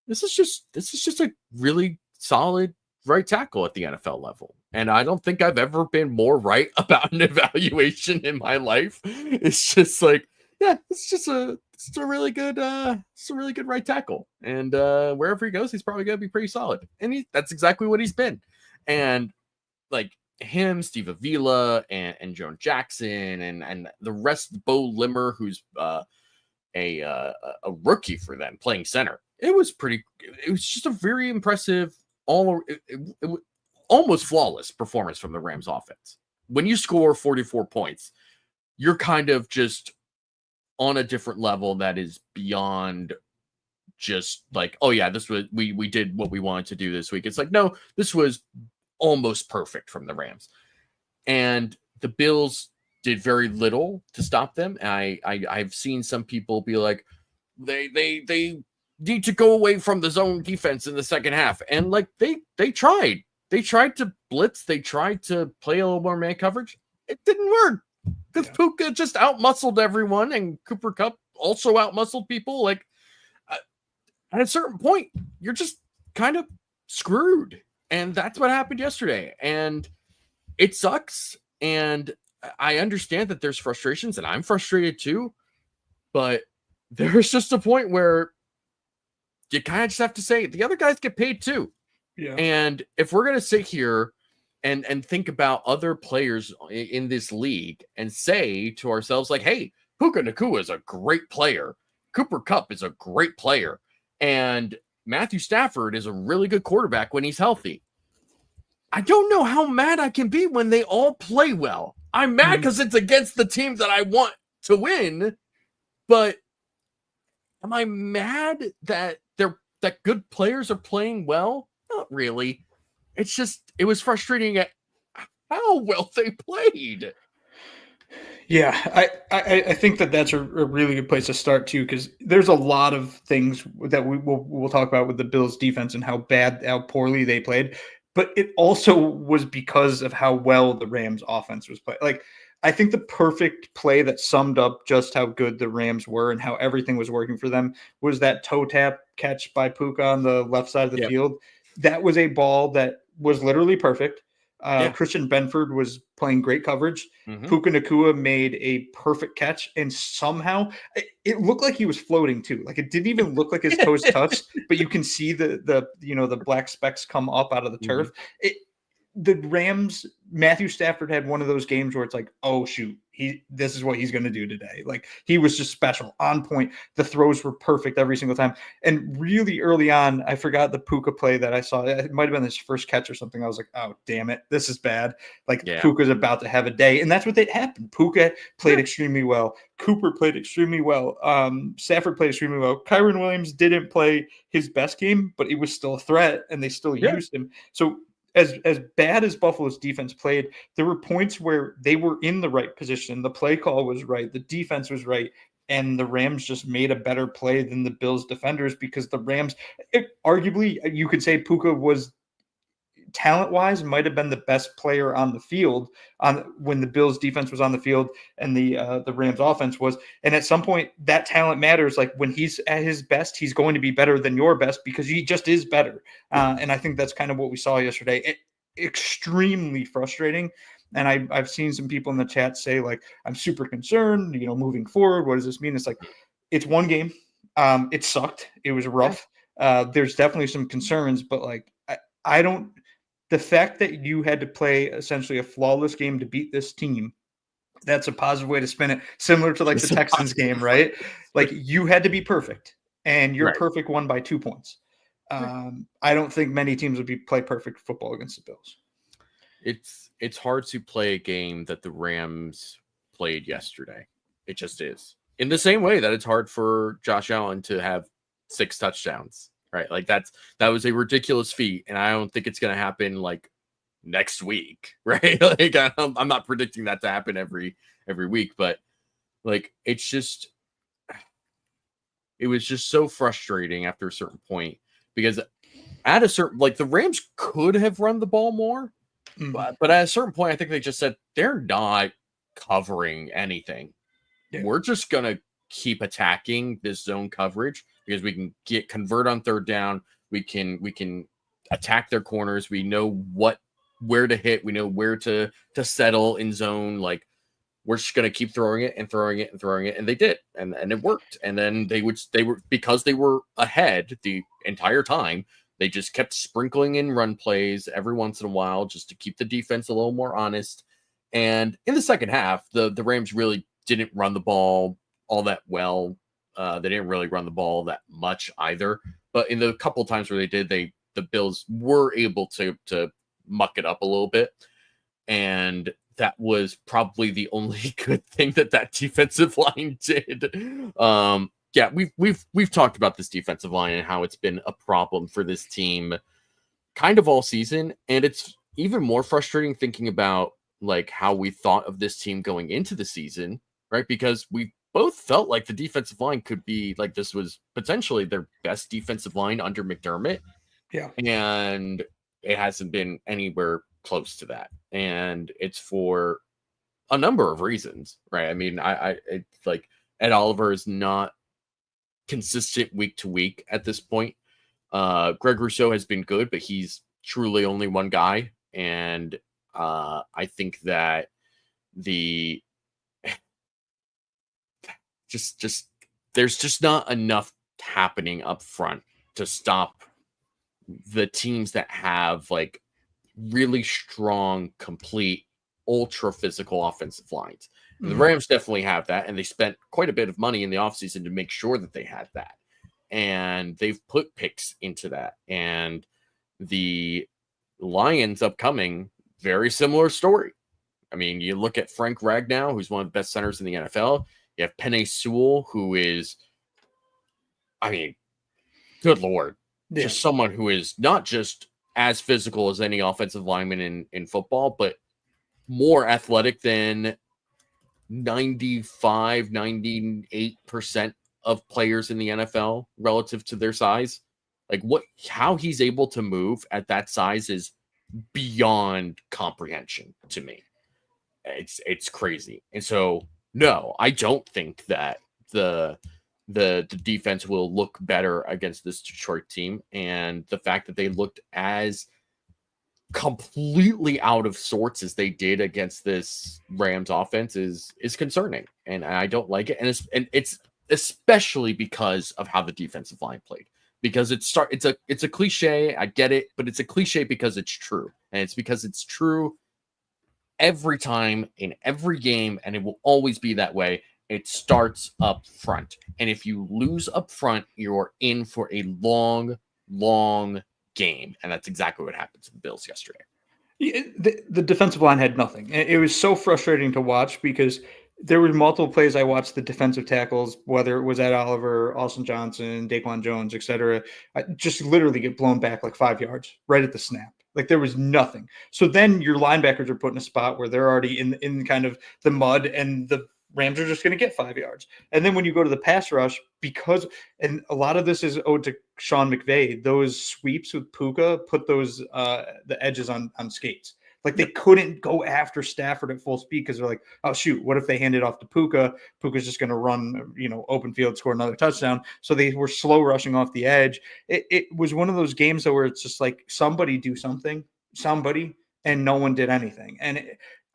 this is just a really solid right tackle at the NFL level. And I don't think I've ever been more right about an evaluation in my life. It's just like, yeah, it's a really good right tackle. And wherever he goes, he's probably going to be pretty solid. And that's exactly what he's been. And like him, Steve Avila, and Joan Jackson, and the rest, Bo Limmer, who's a rookie for them playing center. It was just a very impressive, almost flawless performance from the Rams offense. When you score 44 points, you're kind of just on a different level that is beyond just like, oh yeah, this was, we did what we wanted to do this week. It's like, no, this was almost perfect from the Rams. And the Bills did very little to stop them. I've seen some people be like, they need to go away from the zone defense in the second half. And like they tried to blitz. They tried to play a little more man coverage. It didn't work because Puka just outmuscled everyone, and Cooper Kupp also outmuscled people. Like at a certain point, you're just kind of screwed. And that's what happened yesterday. And it sucks. And I understand that there's frustrations, and I'm frustrated too. But there's just a point where you kind of just have to say the other guys get paid too. Yeah. And if we're going to sit here and think about other players in this league and say to ourselves, like, hey, Puka Nacua is a great player. Cooper Kupp is a great player. And Matthew Stafford is a really good quarterback when he's healthy. I don't know how mad I can be when they all play well. I'm mad because it's against the team that I want to win. But am I mad that that good players are playing well? Not really. It's just, it was frustrating at how well they played. Yeah, I think that's a really good place to start too, because there's a lot of things that we'll talk about with the Bills defense and how poorly they played, but it also was because of how well the Rams offense was playing. Like, I think the perfect play that summed up just how good the Rams were and how everything was working for them was that toe tap catch by Puka on the left side of the field. That was a ball that was literally perfect. Christian Benford was playing great coverage. Puka Nacua made a perfect catch, and somehow it looked like he was floating too. Like, it didn't even look like his toes touched, but you can see the black specks come up out of the turf. The Rams, Matthew Stafford had one of those games where it's like, oh shoot, this is what he's going to do today. Like, he was just special, on point. The throws were perfect every single time. And really early on, I forgot the Puka play that I saw. It might have been his first catch or something. I was like, oh damn it, this is bad. Like, Puka's about to have a day, and that's what happened. Puka played extremely well. Cooper played extremely well. Stafford played extremely well. Kyron Williams didn't play his best game, but it was still a threat, and they still used him. So as bad as Buffalo's defense played, there were points where they were in the right position. The play call was right. The defense was right. And the Rams just made a better play than the Bills defenders, because the Rams, arguably, you could say Puka was talent-wise might have been the best player on the field when the Bills defense was on the field and the Rams offense was. And at some point, that talent matters. Like, when he's at his best, he's going to be better than your best, because he just is better. And I think that's kind of what we saw yesterday. Extremely frustrating. And I've seen some people in the chat say, like, I'm super concerned, moving forward. What does this mean? It's like, it's one game. It sucked. It was rough. There's definitely some concerns, but like, I don't. The fact that you had to play essentially a flawless game to beat this team, that's a positive way to spin it. Similar to like the Texans game, right? Like, you had to be perfect, and your perfect won by 2 points. I don't think many teams would play perfect football against the Bills. It's hard to play a game that the Rams played yesterday. It just is. In the same way that it's hard for Josh Allen to have 6 touchdowns. Right, like that was a ridiculous feat, and I don't think it's going to happen like next week. Right, like I'm not predicting that to happen every week, but like it was just so frustrating after a certain point, because at a certain, like, the Rams could have run the ball more, but at a certain point, I think they just said they're not covering anything. We're just gonna keep attacking this zone coverage, because we can convert on third down. We can attack their corners. We know where to hit. We know where to settle in zone. Like, we're just gonna keep throwing it and throwing it and throwing it, and they did, and it worked. And then they were because they were ahead the entire time. They just kept sprinkling in run plays every once in a while, just to keep the defense a little more honest. And in the second half, the Rams really didn't run the ball all that well. They didn't really run the ball that much either. But in the couple times where they did, the Bills were able to muck it up a little bit. And that was probably the only good thing that defensive line did. Yeah, we've talked about this defensive line and how it's been a problem for this team kind of all season. And it's even more frustrating thinking about like how we thought of this team going into the season, right? Because we both felt like the defensive line could be like, this was potentially their best defensive line under McDermott. Yeah. And it hasn't been anywhere close to that. And it's for a number of reasons, right? I mean, it's like Ed Oliver is not consistent week to week at this point. Greg Rousseau has been good, but he's truly only one guy. And I think that the just there's just not enough happening up front to stop the teams that have like really strong, complete, ultra physical offensive lines. And the Rams definitely have that, and they spent quite a bit of money in the offseason to make sure that they had that. And they've put picks into that. And the Lions upcoming, very similar story. I mean, you look at Frank Ragnow, who's one of the best centers in the NFL. You have Penei Sewell, who is, I mean, good Lord, just someone who is not just as physical as any offensive lineman in football, but more athletic than 95, 98% of players in the NFL relative to their size. Like how he's able to move at that size is beyond comprehension to me. It's crazy. And so, no, I don't think that the defense will look better against this Detroit team. And the fact that they looked as completely out of sorts as they did against this Rams offense is concerning. And I don't like it. And it's especially because of how the defensive line played. Because it's a cliche, I get it, but it's a cliche because it's true. And it's because it's true every time in every game, and it will always be that way. It starts up front. And if you lose up front, you're in for a long, long game. And that's exactly what happened to the Bills yesterday. The defensive line had nothing. It was so frustrating to watch because there were multiple plays I watched the defensive tackles, whether it was Ed Oliver, Austin Johnson, Daquan Jones, etc., just literally get blown back like 5 yards right at the snap. Like there was nothing. So then your linebackers are put in a spot where they're already in kind of the mud, and the Rams are just going to get 5 yards. And then when you go to the pass rush, and a lot of this is owed to Sean McVay, those sweeps with Puka put those the edges on skates. Like they couldn't go after Stafford at full speed because they're like, oh shoot, what if they hand it off to Puka? Puka's just going to run, open field, score another touchdown. So they were slow rushing off the edge. It was one of those games though, where it's just like somebody do something, and no one did anything. And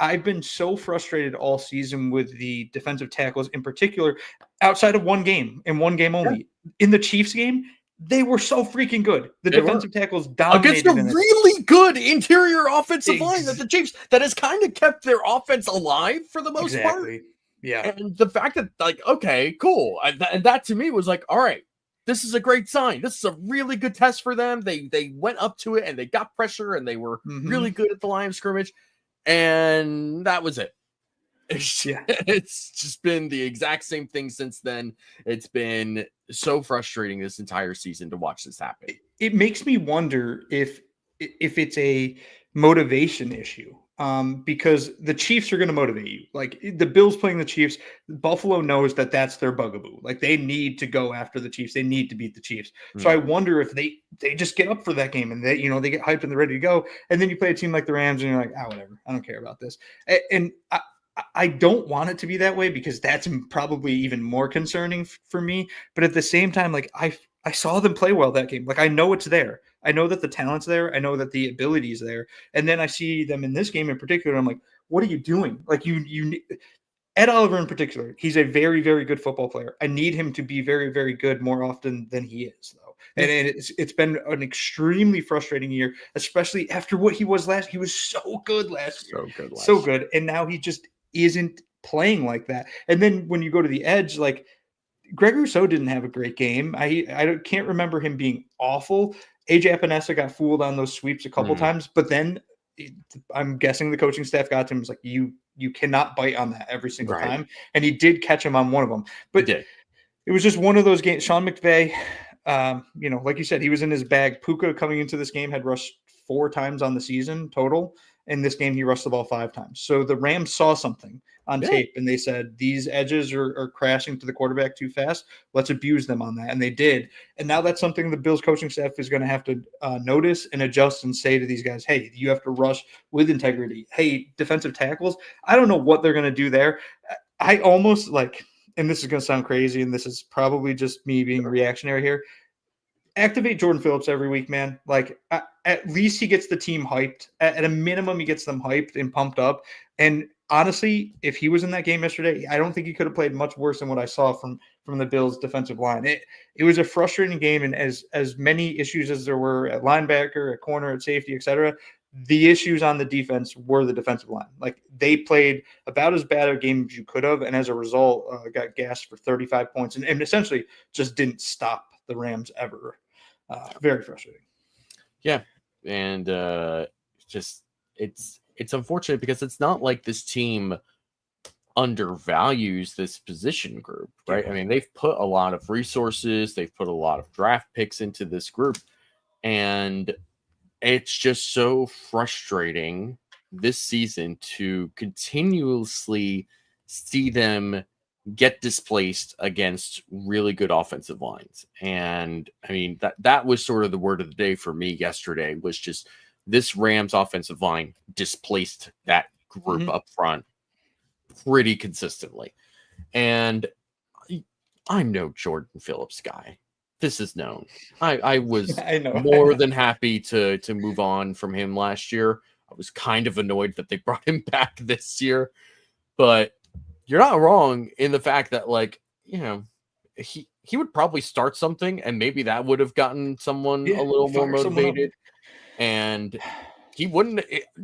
I've been so frustrated all season with the defensive tackles in particular, outside of one game and one game only. Yeah. In the Chiefs game, they were so freaking good. The defensive tackles dominated against a really good interior offensive line that the Chiefs that has kind of kept their offense alive for the most part. Yeah. And the fact that okay, cool. And that to me was like, all right, this is a great sign. This is a really good test for them. They went up to it and they got pressure and they were really good at the line of scrimmage. And that was it. It's just been the exact same thing since then. It's been so frustrating this entire season to watch this happen. It makes me wonder if it's a motivation issue, because the Chiefs are going to motivate you. Like the Bills playing the Chiefs, Buffalo knows that that's their bugaboo. Like they need to go after the Chiefs. They need to beat the Chiefs. So I wonder if they just get up for that game and they get hyped and they're ready to go. And then you play a team like the Rams and you're like, whatever, I don't care about this. And I don't want it to be that way because that's probably even more concerning for me. But at the same time, like I saw them play well that game. Like I know it's there. I know that the talent's there. I know that the ability is there. And then I see them in this game in particular. I'm like, what are you doing? Like you Ed Oliver in particular, he's a very, very good football player. I need him to be very, very good more often than he is, though. And it's been an extremely frustrating year, especially after what he was last. He was so good last year. So good. And now he just isn't playing like that. And then when you go to the edge, like Greg Rousseau didn't have a great game. I can't remember him being awful. AJ Epinesa got fooled on those sweeps a couple times, but then I'm guessing the coaching staff got to him. It was like, you cannot bite on that every single time. And he did catch him on one of them, but it was just one of those games. Sean McVay, like you said, he was in his bag. Puka coming into this game had rushed 4 times on the season total. In this game, he rushed the ball 5 times. So the Rams saw something on tape, and they said, these edges are crashing to the quarterback too fast. Let's abuse them on that. And they did. And now that's something the Bills coaching staff is going to have to notice and adjust and say to these guys, hey, you have to rush with integrity. Hey, defensive tackles, I don't know what they're going to do there. I almost and this is going to sound crazy, and this is probably just me being reactionary here, activate Jordan Phillips every week, man. Like at least he gets the team hyped. At a minimum, he gets them hyped and pumped up. And honestly, if he was in that game yesterday, I don't think he could have played much worse than what I saw from the Bills' defensive line. It was a frustrating game, and as many issues as there were at linebacker, at corner, at safety, etc., The issues on the defense were the defensive line. Like, they played about as bad a game as you could have, and as a result, got gassed for 35 points and essentially just didn't stop the Rams ever. Very frustrating. Yeah, and just it's unfortunate because it's not like this team undervalues this position group, right? I mean, they've put a lot of resources, they've put a lot of draft picks into this group, and it's just so frustrating this season to continuously see them get displaced against really good offensive lines. And I mean, that was sort of the word of the day for me yesterday, was just this Rams offensive line displaced that group up front pretty consistently. And I'm no Jordan Phillips guy. This is known. I was more than happy to move on from him last year. I was kind of annoyed that they brought him back this year, but you're not wrong in the fact that, like, you know, he would probably start something, and maybe that would have gotten someone a little more motivated, and he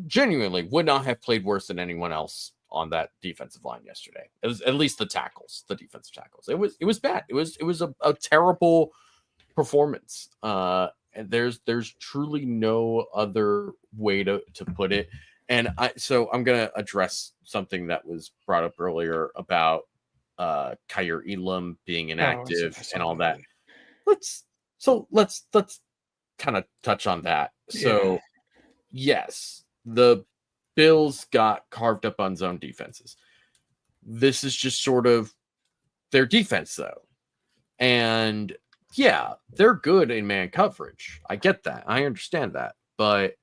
genuinely would not have played worse than anyone else on that defensive line yesterday. It was at least the defensive tackles. It was bad. It was a terrible performance. And there's truly no other way to put it. And I'm gonna address something that was brought up earlier about Kaiir Elam being inactive and all that. Let's kind of touch on that. So yes, the Bills got carved up on zone defenses. This is just sort of their defense, though. And yeah, they're good in man coverage. I get that. I understand that. But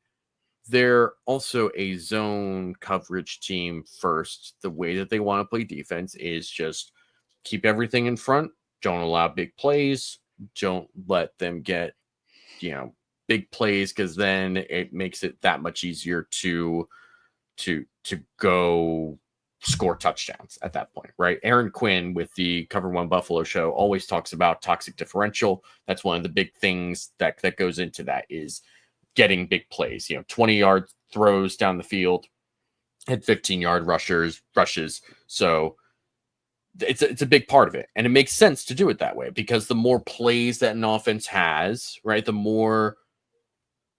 they're also a zone coverage team first. The way that they want to play defense is just keep everything in front. Don't allow big plays. Don't let them get, big plays, because then it makes it that much easier to go score touchdowns at that point, right? Aaron Quinn with the Cover One Buffalo show always talks about toxic differential. That's one of the big things that goes into that, is getting big plays, 20-yard throws down the field and 15-yard rushes. So it's a big part of it. And it makes sense to do it that way, because the more plays that an offense has, right, the more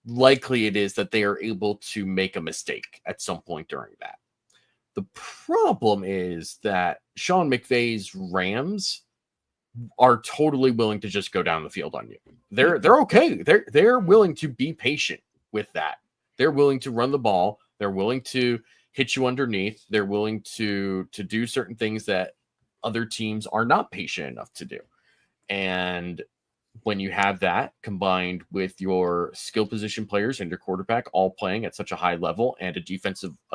likely it is that they are able to make a mistake at some point during that. The problem is that Sean McVay's Rams are totally willing to just go down the field on you. They're okay. They're willing to be patient with that. They're willing to run the ball. They're willing to hit you underneath. They're willing to do certain things that other teams are not patient enough to do. And when you have that combined with your skill position players and your quarterback all playing at such a high level, and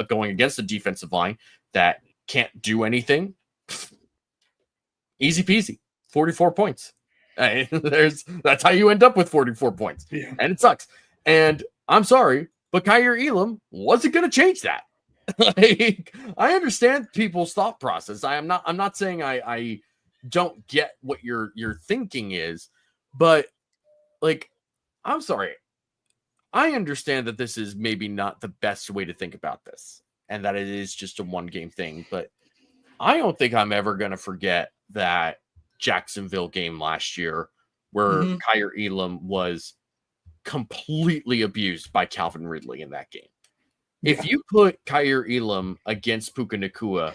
going against a defensive line that can't do anything, easy peasy, 44 points. That's how you end up with 44 points. Yeah. And it sucks. And I'm sorry, but Kaiir Elam wasn't going to change that. Like, I understand people's thought process. I'm not saying I don't get what your thinking is, but, like, I'm sorry. I understand that this is maybe not the best way to think about this, and that it is just a one-game thing, but I don't think I'm ever going to forget that Jacksonville game last year where Kaiir Elam was completely abused by Calvin Ridley in that game. Yeah. If you put Kaiir Elam against Puka Nacua,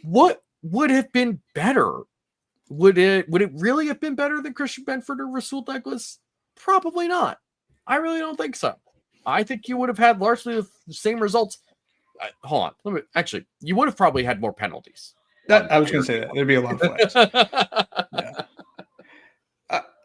what would have been better? Would it really have been better than Christian Benford or Rasul Douglas? Probably not. I really don't think so. I think you would have had largely the same results. Hold on. You would have probably had more penalties. I was going to say that. There'd be a lot of flags.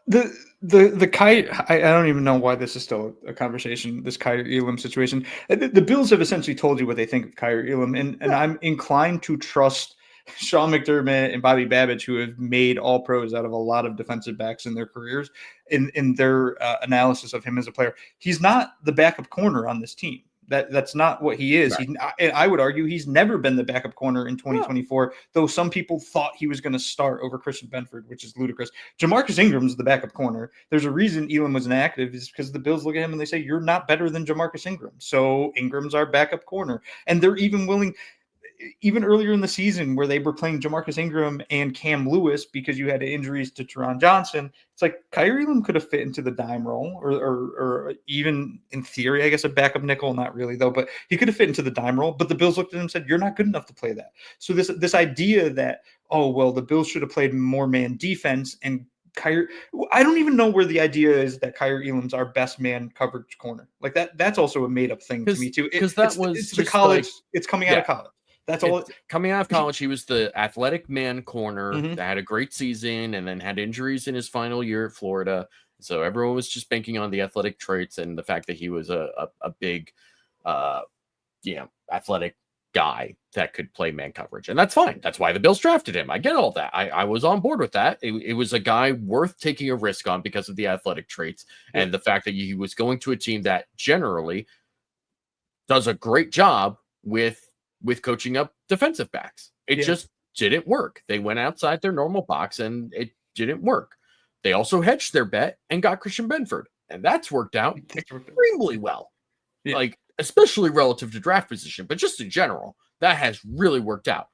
The Kaiir, I don't even know why this is still a conversation, this Kaiir Elam situation. The Bills have essentially told you what they think of Kaiir Elam, and I'm inclined to trust Sean McDermott and Bobby Babbage, who have made all pros out of a lot of defensive backs in their careers, in their analysis of him as a player. He's not the backup corner on this team. That's not what he is. Right. I would argue he's never been the backup corner in No. 2024, though some people thought he was going to start over Christian Benford, which is ludicrous. Jamarcus Ingram's the backup corner. There's a reason Elam was inactive, is because the Bills look at him and they say, you're not better than Jamarcus Ingram. So Ingram's our backup corner. And they're even willing, even earlier in the season where they were playing Jamarcus Ingram and Cam Lewis because you had injuries to Teron Johnson, it's like Kyrie Elam could have fit into the dime role or even in theory, I guess a backup nickel, not really though, but he could have fit into the dime role. But the Bills looked at him and said, you're not good enough to play that. So this idea that, oh, well, the Bills should have played more man defense and Kyrie, I don't even know where the idea is that Kyrie Elam's our best man coverage corner. Like that's also a made up thing to me too. Because it's the college, it's coming out of college. That's all. Coming out of college, he was the athletic man corner Mm-hmm. that had a great season and then had injuries in his final year at Florida. So everyone was just banking on the athletic traits and the fact that he was a big, athletic guy that could play man coverage. And that's fine. That's why the Bills drafted him. I get all that. I was on board with that. It was a guy worth taking a risk on because of the athletic traits and the fact that he was going to a team that generally does a great job with coaching up defensive backs. It just didn't work. They went outside their normal box and it didn't work. They also hedged their bet and got Christian Benford, and that's worked out extremely well. Yeah. Like, especially relative to draft position, but just in general, that has really worked out.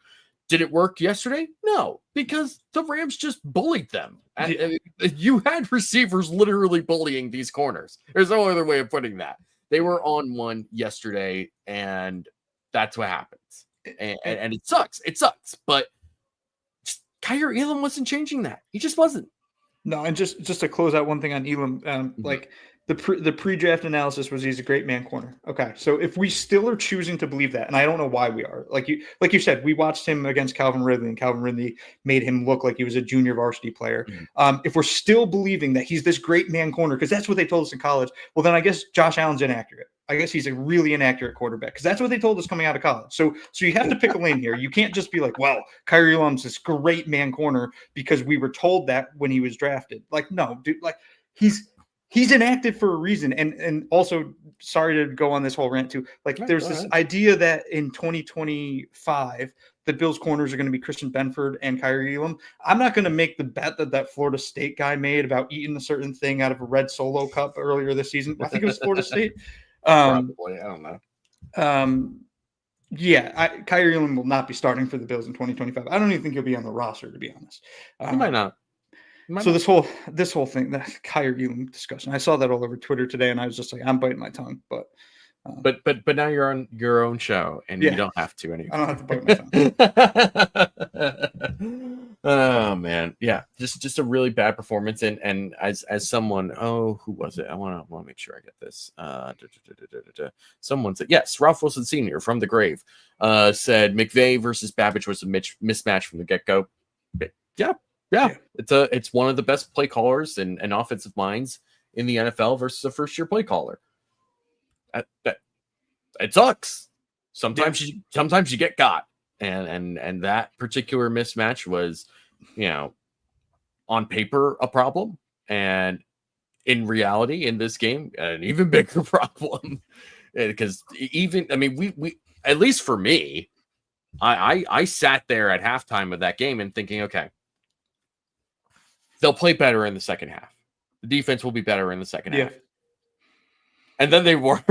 Did it work yesterday? No, because the Rams just bullied them. And you had receivers literally bullying these corners. There's no other way of putting that. They were on one yesterday, and that's what happens. And it sucks. It sucks. But Kyrie Elam wasn't changing that. He just wasn't. No, and just to close out one thing on Elam, like the pre-draft analysis was he's a great man corner. Okay, so if we still are choosing to believe that, and I don't know why we are, like you said, we watched him against Calvin Ridley, and Calvin Ridley made him look like he was a junior varsity player. If we're still believing that he's this great man corner, because that's what they told us in college, well, then I guess Josh Allen's inaccurate. I guess he's a really inaccurate quarterback because that's what they told us coming out of college. So you have to pick a lane here. You can't just be like, well, Kyrie Elam's this great man corner because we were told that when he was drafted. Like, no, dude, like he's inactive for a reason. And also, sorry to go on this whole rant too. Like, there's this idea that in 2025, the Bills corners are going to be Christian Benford and Kyrie Elam. I'm not going to make the bet that Florida State guy made about eating a certain thing out of a red Solo cup earlier this season. I think it was Florida State. Probably. I don't know. Kyrie Elam will not be starting for the Bills in 2025. I don't even think he'll be on the roster, to be honest. He might not. This whole thing, the Kyrie Elam discussion, I saw that all over Twitter today, and I was just like, I'm biting my tongue. But now you're on your own show, and you don't have to anymore. I don't have to bite my tongue. Oh man, yeah, just a really bad performance. And as someone, who was it? I want to make sure I get this. Someone said yes, Ralph Wilson Sr. from the grave said McVay versus Babbage was a mismatch from the get go. Yeah. It's one of the best play callers and offensive minds in the NFL versus a first year play caller. It sucks. Sometimes you get got, and that particular mismatch was, on paper a problem, and in reality in this game an even bigger problem. Because we at least for me, I sat there at halftime of that game and thinking, okay, they'll play better in the second half. The defense will be better in the second half. And then they weren't.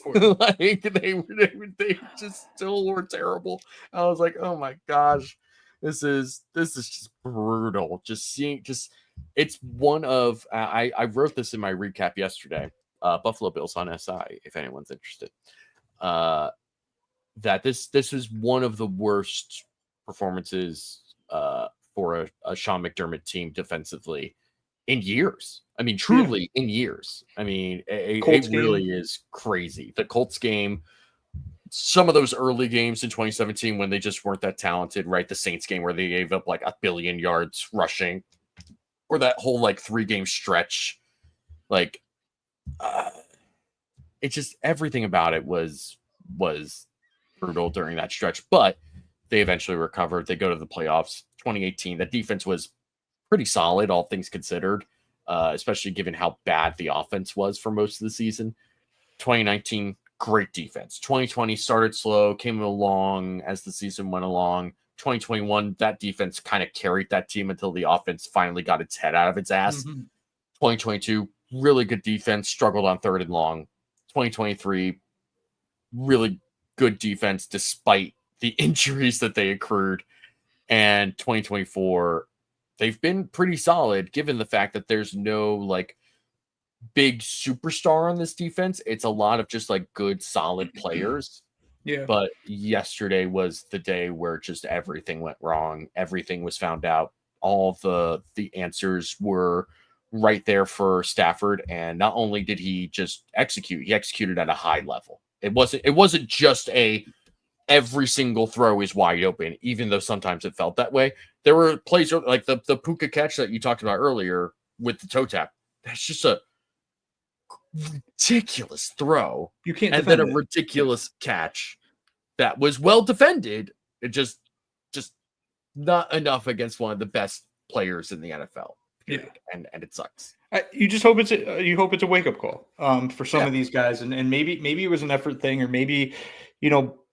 Like they just still were terrible. I was like, oh my gosh, this is just brutal. It's one of I wrote this in my recap yesterday. Buffalo Bills on SI, if anyone's interested. That this is one of the worst performances for a Sean McDermott team defensively in years. I mean, truly in years. I mean, it really is crazy. The Colts game, some of those early games in 2017 when they just weren't that talented, right? The Saints game where they gave up like 1 billion yards rushing, or that whole like 3-game stretch. Like, it's just everything about it was brutal during that stretch, but they eventually recovered. They go to the playoffs. 2018, that defense was pretty solid, all things considered, especially given how bad the offense was for most of the season. 2019 great defense. 2020 started slow, came along as the season went along. 2021, that defense kind of carried that team until the offense finally got its head out of its ass. 2022, really good defense, struggled on 3rd and long. 2023, really good defense despite the injuries that they accrued. And 2024, they've been pretty solid given the fact that there's no like big superstar on this defense. It's a lot of just like good, solid players. Yeah. But yesterday was the day where just everything went wrong. Everything was found out. All the answers were right there for Stafford. And not only did he just execute, he executed at a high level. It wasn't just every single throw is wide open, even though sometimes it felt that way. There were plays like the Puka catch that you talked about earlier with the toe tap. That's just a ridiculous throw. You can't and then a ridiculous catch that was well defended. It just not enough against one of the best players in the NFL. Period. Yeah. And it sucks. You just hope it's a wake up call for some of these guys, and maybe it was an effort thing, or maybe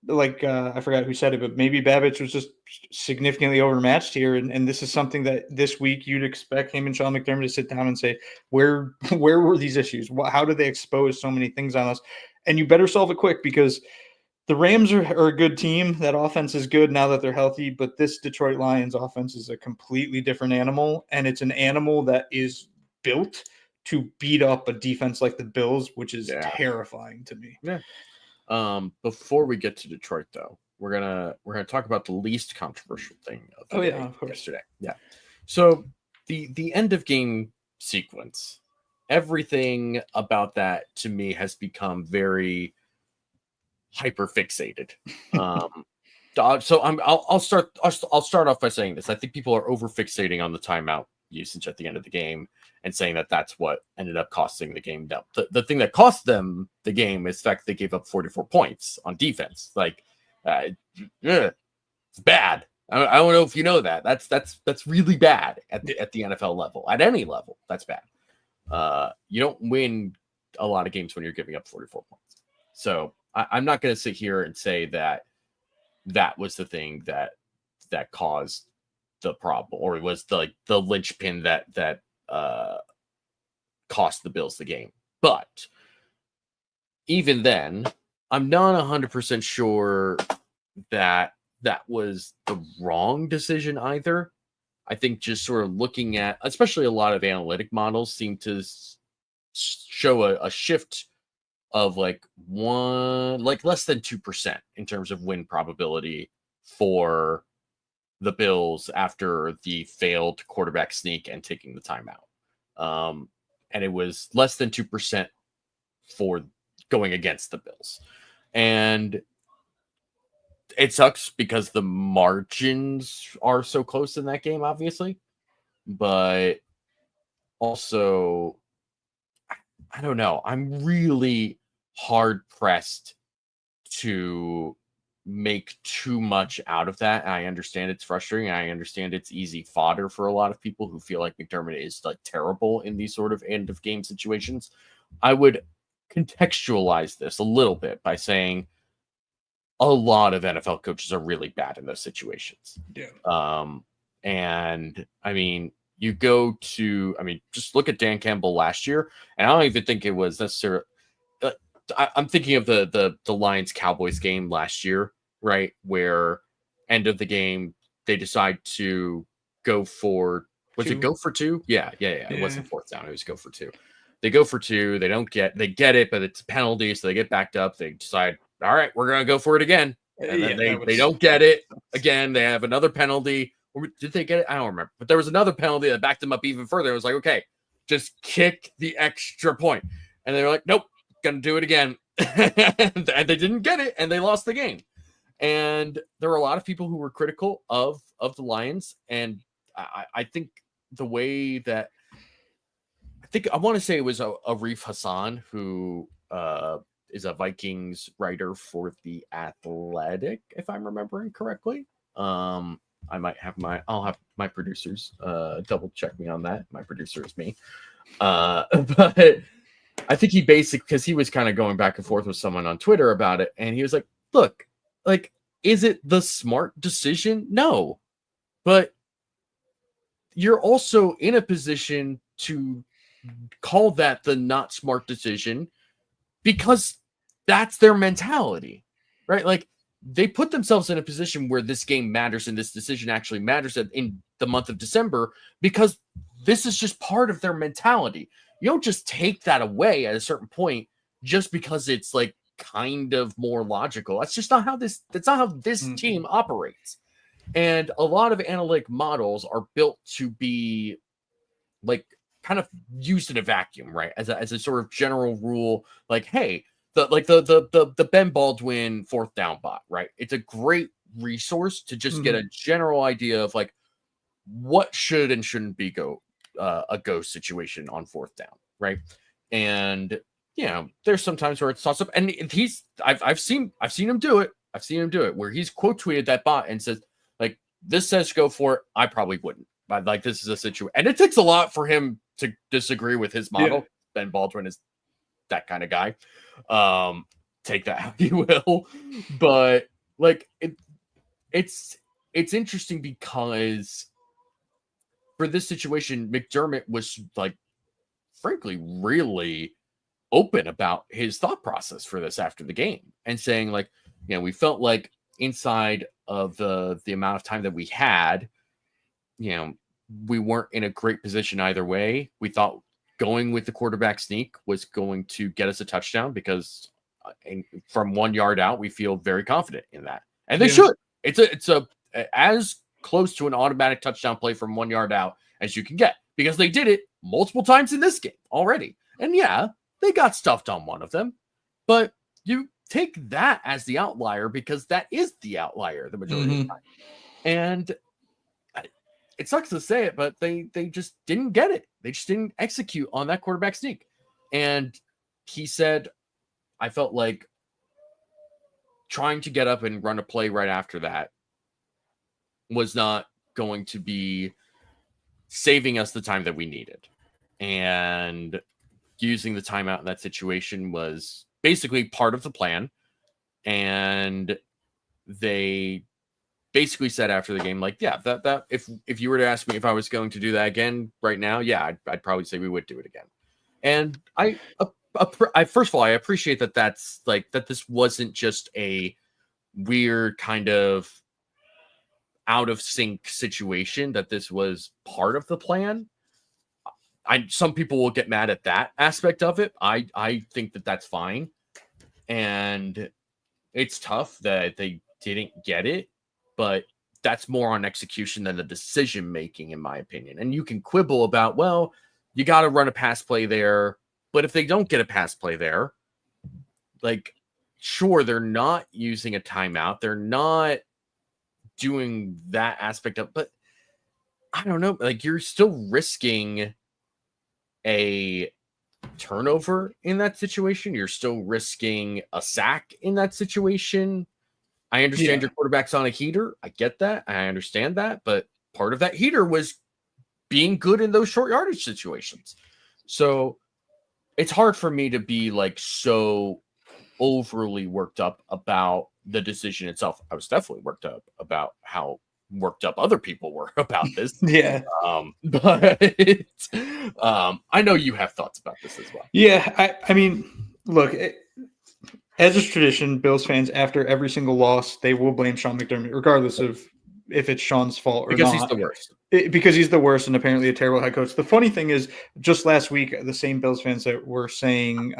like I forgot who said it, but maybe Babich was just significantly overmatched here, and this is something that this week you'd expect him and Sean McDermott to sit down and say, where were these issues? How did they expose so many things on us? And you better solve it quick, because the Rams are a good team. That offense is good now that they're healthy, but this Detroit Lions offense is a completely different animal, and it's an animal that is built to beat up a defense like the Bills, which is terrifying to me. Yeah. Before we get to Detroit, though, we're gonna talk about the least controversial thing of yesterday. Yeah. So the end of game sequence, everything about that to me has become very hyper fixated. So I'll start off by saying this. I think people are over fixating on the timeout usage at the end of the game and saying that that's what ended up costing the game. Now, the thing that cost them the game is the fact they gave up 44 points on defense. Like, it's bad. I don't know if you know that. That's really bad at the NFL level. At any level, that's bad. You don't win a lot of games when you're giving up 44 points. So I'm not going to sit here and say that was the thing that caused the problem, or it was the linchpin that cost the Bills the game. But even then, I'm not 100% sure that was the wrong decision either. I think just sort of looking at, especially a lot of analytic models seem to show a shift of like less than 2% in terms of win probability for the Bills after the failed quarterback sneak and taking the timeout. And it was less than 2% for going against the Bills. And it sucks because the margins are so close in that game, obviously. But also, I don't know. I'm really hard pressed to make too much out of that. And I understand it's frustrating. I understand it's easy fodder for a lot of people who feel like McDermott is like terrible in these sort of end of game situations. I would contextualize this a little bit by saying a lot of NFL coaches are really bad in those situations. Yeah. And I mean, you go to, just look at Dan Campbell last year, and I don't even think it was necessarily. I'm thinking of the Lions Cowboys game last year, right? Where end of the game they decide to go for it go for two? Yeah. It wasn't fourth down. It was go for two. They go for two. They get it, but it's a penalty, so they get backed up. They decide, all right, we're gonna go for it again, and then they don't get it again. They have another penalty. Or did they get it? I don't remember. But there was another penalty that backed them up even further. It was like, okay, just kick the extra point, and they were like, nope. Gonna do it again. And they didn't get it, and they lost the game. And there were a lot of people who were critical of the Lions, and I think the way that I want to say it was Arif Hassan, who is a Vikings writer for The Athletic, if I'm remembering correctly. I'll have my producers double check me on that. My producer is me. But I think he because he was kind of going back and forth with someone on Twitter about it, and he was like, look, like, is it the smart decision? No. But you're also in a position to call that the not smart decision because that's their mentality, right? Like, they put themselves in a position where this game matters and this decision actually matters in the month of December because this is just part of their mentality. You don't just take that away at a certain point just because it's like kind of more logical. That's just not how this team operates. And a lot of analytic models are built to be like kind of used in a vacuum, right? As a sort of general rule, like, hey, the Ben Baldwin fourth down bot, right? It's a great resource to just get a general idea of like what should and shouldn't be a go situation on fourth down, right? And there's sometimes where it's tossed up, and I've seen him do it. I've seen him do it where he's quote tweeted that bot and says like, this says go for it. I probably wouldn't. But like, this is a situation, and it takes a lot for him to disagree with his model. Yeah. Ben Baldwin is that kind of guy. Take that how you will, but like it's interesting because for this situation, McDermott was like, frankly, really open about his thought process for this after the game and saying like, we felt like inside of the amount of time that we had, we weren't in a great position either way. We thought going with the quarterback sneak was going to get us a touchdown because from 1 yard out, we feel very confident in that. And they should. It's a as close to an automatic touchdown play from 1 yard out as you can get because they did it multiple times in this game already. And they got stuffed on one of them, but you take that as the outlier because that is the outlier the majority of the time. And it sucks to say it, but they just didn't get it. They just didn't execute on that quarterback sneak. And he said, I felt like trying to get up and run a play right after that was not going to be saving us the time that we needed. And using the timeout in that situation was basically part of the plan. And they basically said after the game, like, that if you were to ask me if I was going to do that again right now, I'd probably say we would do it again. And I first of all, I appreciate that that's like that this wasn't just a weird kind of out of sync situation, that this was part of the plan. Some people will get mad at that aspect of it. I think that that's fine. And it's tough that they didn't get it, but that's more on execution than the decision making, in my opinion. And you can quibble about, well, you got to run a pass play there. But if they don't get a pass play there, like, sure, they're not using a timeout. They're not doing that aspect of, but I don't know, like, you're still risking a turnover in that situation. You're still risking a sack in that situation. I understand your quarterback's on a heater. I get that. I understand that. But part of that heater was being good in those short yardage situations. So it's hard for me to be like so overly worked up about the decision itself. I was definitely worked up about how worked up other people were about this. But I know you have thoughts about this as well. I mean, look, as is tradition, Bills fans, after every single loss, they will blame Sean McDermott, regardless of if it's Sean's fault or because not. He's the worst. Because he's the worst and apparently a terrible head coach. The funny thing is, just last week, the same Bills fans that were saying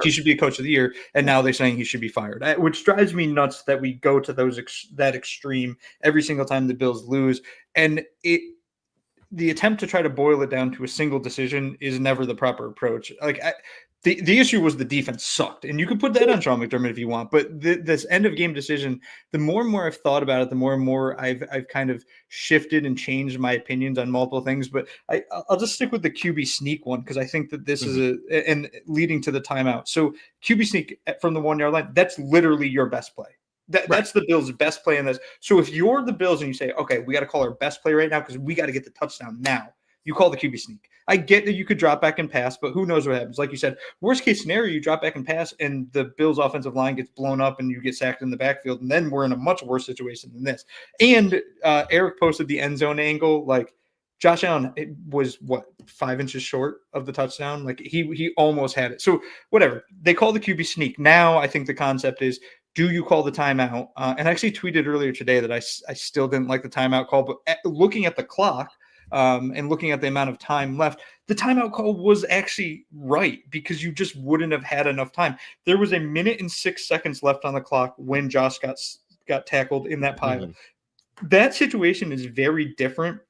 he should be a coach of the year, and now they're saying he should be fired, which drives me nuts that we go to that extreme every single time the Bills lose. And the attempt to try to boil it down to a single decision is never the proper approach. Like, the issue was the defense sucked, and you could put that on Sean McDermott if you want. But this end of game decision, the more and more I've thought about it, the more and more I've kind of shifted and changed my opinions on multiple things. But I'll just stick with the QB sneak one because I think that this is and leading to the timeout. So QB sneak from the 1 yard line, that's literally your best play. That's the Bills' best play in this. So if you're the Bills and you say, okay, we got to call our best play right now because we got to get the touchdown now, You call the QB sneak. I get that you could drop back and pass, but who knows what happens? Like you said, worst case scenario, you drop back and pass, and the Bills' offensive line gets blown up, and you get sacked in the backfield, and then we're in a much worse situation than this. And Eric posted the end zone angle. Like Josh Allen was 5 inches short of the touchdown. Like he almost had it. So whatever. They call the QB sneak. Now I think the concept is, do you call the timeout? And I actually tweeted earlier today that I still didn't like the timeout call, but looking at the clock and looking at the amount of time left, the timeout call was actually right because you just wouldn't have had enough time. There was 1 minute and 6 seconds left on the clock when Josh got tackled in that pile. Mm-hmm. That situation is very different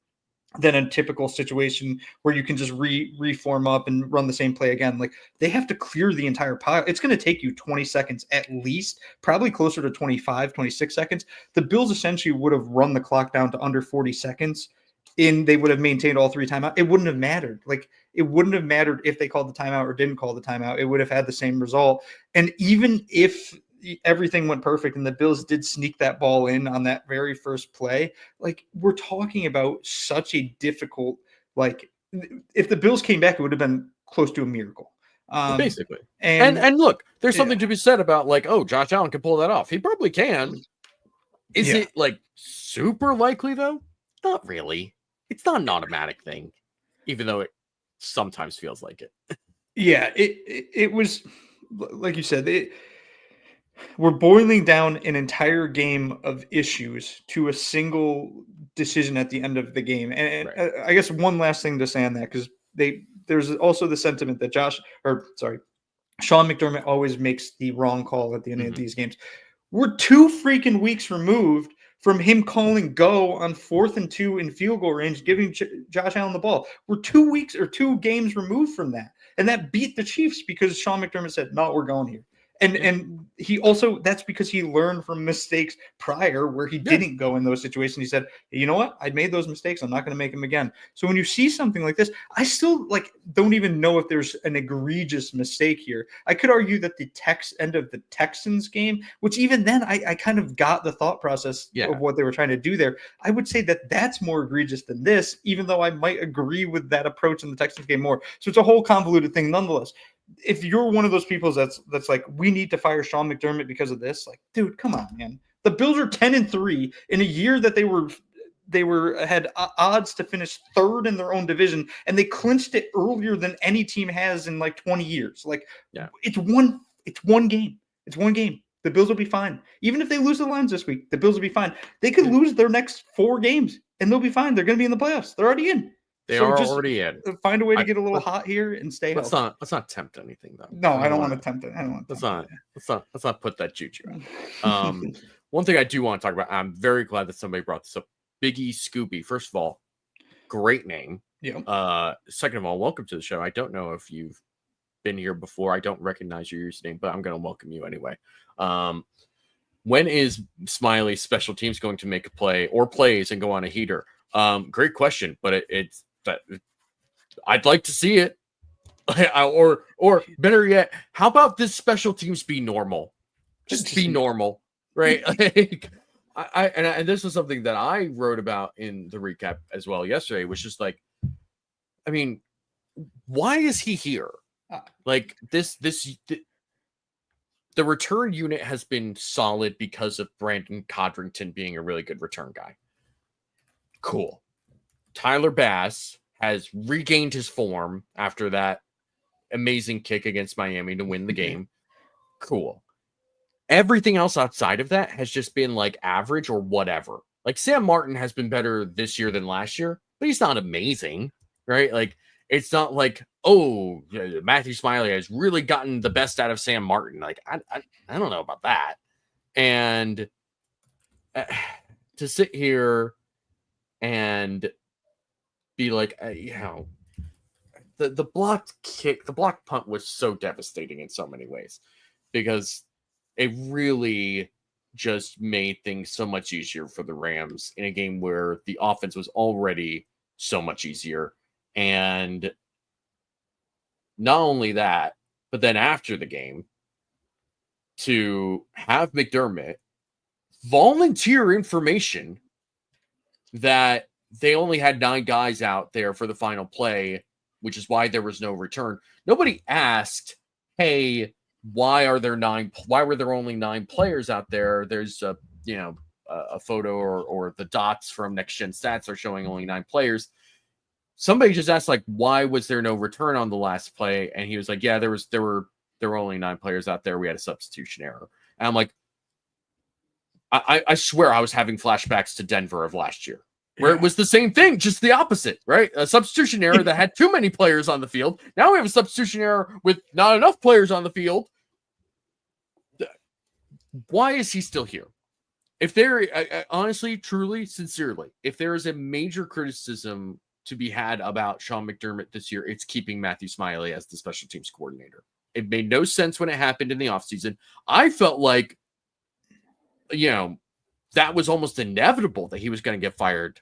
than a typical situation where you can just reform up and run the same play again. Like they have to clear the entire pile. It's going to take you 20 seconds at least, probably closer to 25, 26 seconds. The Bills essentially would have run the clock down to under 40 seconds and they would have maintained all 3 timeouts. It wouldn't have mattered. Like it wouldn't have mattered if they called the timeout or didn't call the timeout. It would have had the same result. And even if everything went perfect and the Bills did sneak that ball in on that very first play, like we're talking about such a difficult, like if the Bills came back, it would have been close to a miracle. Basically. And look, there's something to be said about like, oh, Josh Allen can pull that off. He probably can. Is it like super likely though? Not really. It's not an automatic thing, even though it sometimes feels like it. Yeah, it was like you said, we're boiling down an entire game of issues to a single decision at the end of the game. And right. I guess one last thing to say on that, because there's also the sentiment that Sean McDermott always makes the wrong call at the end of these games. We're 2 freaking weeks removed from him calling go on 4th and 2 in field goal range, giving Josh Allen the ball. We're 2 games removed from that. And that beat the Chiefs because Sean McDermott said, no, we're going here. And he also, that's because he learned from mistakes prior where he didn't go in those situations. He said, hey, you know what? I made those mistakes. I'm not going to make them again. So when you see something like this, I still don't even know if there's an egregious mistake here. I could argue that the end of the Texans game, which even then I kind of got the thought process of what they were trying to do there. I would say that that's more egregious than this, even though I might agree with that approach in the Texans game more. So it's a whole convoluted thing nonetheless. If you're one of those people that's like, we need to fire Sean McDermott because of this, like, dude, come on, man. The Bills are 10-3 in a year that they had odds to finish 3rd in their own division, and they clinched it earlier than any team has in like 20 years. Like, it's one game. It's one game. The Bills will be fine. Even if they lose the Lions this week, the Bills will be fine. They could lose their next 4 games, and they'll be fine. They're going to be in the playoffs. They're already in. They are already in. Find a way to get a little hot here and stay healthy. Let's not tempt anything though. No, I don't want to tempt it. I don't want to. Let's not put that juju out. One thing I do want to talk about. I'm very glad that somebody brought this up. Biggie Scooby. First of all, great name. Yeah. Second of all, welcome to the show. I don't know if you've been here before. I don't recognize your username, but I'm going to welcome you anyway. When is Smiley's special teams going to make a play or plays and go on a heater? Great question, but it's that I'd like to see it. or better yet, how about this special teams be normal? Just be normal, right? Like, and this is something that I wrote about in the recap as well yesterday, which is like, I mean, why is he here? Like the return unit has been solid because of Brandon Codrington being a really good return guy. Cool. Tyler Bass has regained his form after that amazing kick against Miami to win the game. Cool. Everything else outside of that has just been like average or whatever. Like Sam Martin has been better this year than last year, but he's not amazing, right? Like it's not like, oh, Matthew Smiley has really gotten the best out of Sam Martin. Like I don't know about that. And to sit here and be like, the blocked punt was so devastating in so many ways because it really just made things so much easier for the Rams in a game where the offense was already so much easier. And not only that, but then after the game, to have McDermott volunteer information that they only had 9 guys out there for the final play, which is why there was no return. Nobody asked, hey, why were there only 9 players out there? There's a photo or the dots from Next Gen Stats are showing only 9 players. Somebody just asked, like, why was there no return on the last play? And he was like, yeah, there were only 9 players out there. We had a substitution error. And I'm like, I swear I was having flashbacks to Denver of last year, where it was the same thing, just the opposite, right? A substitution error that had too many players on the field. Now we have a substitution error with not enough players on the field. Why is he still here? If there, honestly, truly, sincerely, if there is a major criticism to be had about Sean McDermott this year, it's keeping Matthew Smiley as the special teams coordinator. It made no sense when it happened in the offseason. I felt like, that was almost inevitable that he was going to get fired